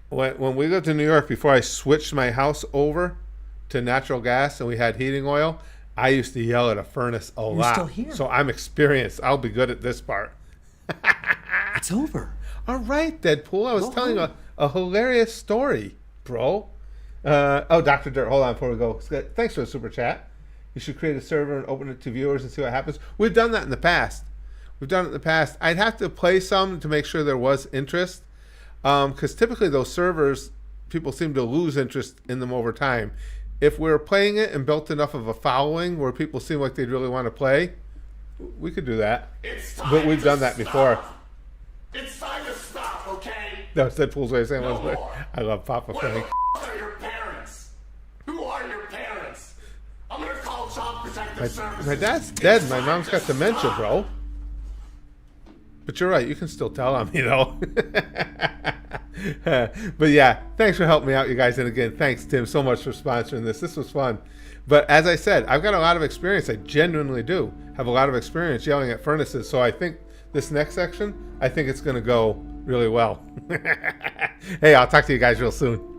Speaker 1: When we lived in New York, before I switched my house over to natural gas and we had heating oil, I used to yell at a furnace a lot.
Speaker 7: You're still here.
Speaker 1: So I'm experienced. I'll be good at this part.
Speaker 7: It's over.
Speaker 1: All right, Deadpool. I was telling a hilarious story, bro. Dr. Dirt, hold on before we go. Thanks for the super chat. You should create a server and open it to viewers and see what happens. We've done that in the past. I'd have to play some to make sure there was interest. Because typically those servers, people seem to lose interest in them over time. If we're playing it and built enough of a following where people seem like they'd really want to play, we could do that. But we've done that before.
Speaker 13: It's time to stop, okay?
Speaker 1: That was Deadpool's way of saying
Speaker 13: No
Speaker 1: it.
Speaker 13: more.
Speaker 1: I love Papa Frank.
Speaker 13: Where are your parents? Who are your parents? I'm gonna call Child Protective Services.
Speaker 1: My dad's dead. My mom's got dementia, bro. But you're right. You can still tell on me, though. But yeah, thanks for helping me out, you guys. And again, thanks, Tim, so much for sponsoring this. This was fun. But as I said, I've got a lot of experience. I genuinely do have a lot of experience yelling at furnaces. So I think this next section, I think it's going to go really well. Hey, I'll talk to you guys real soon.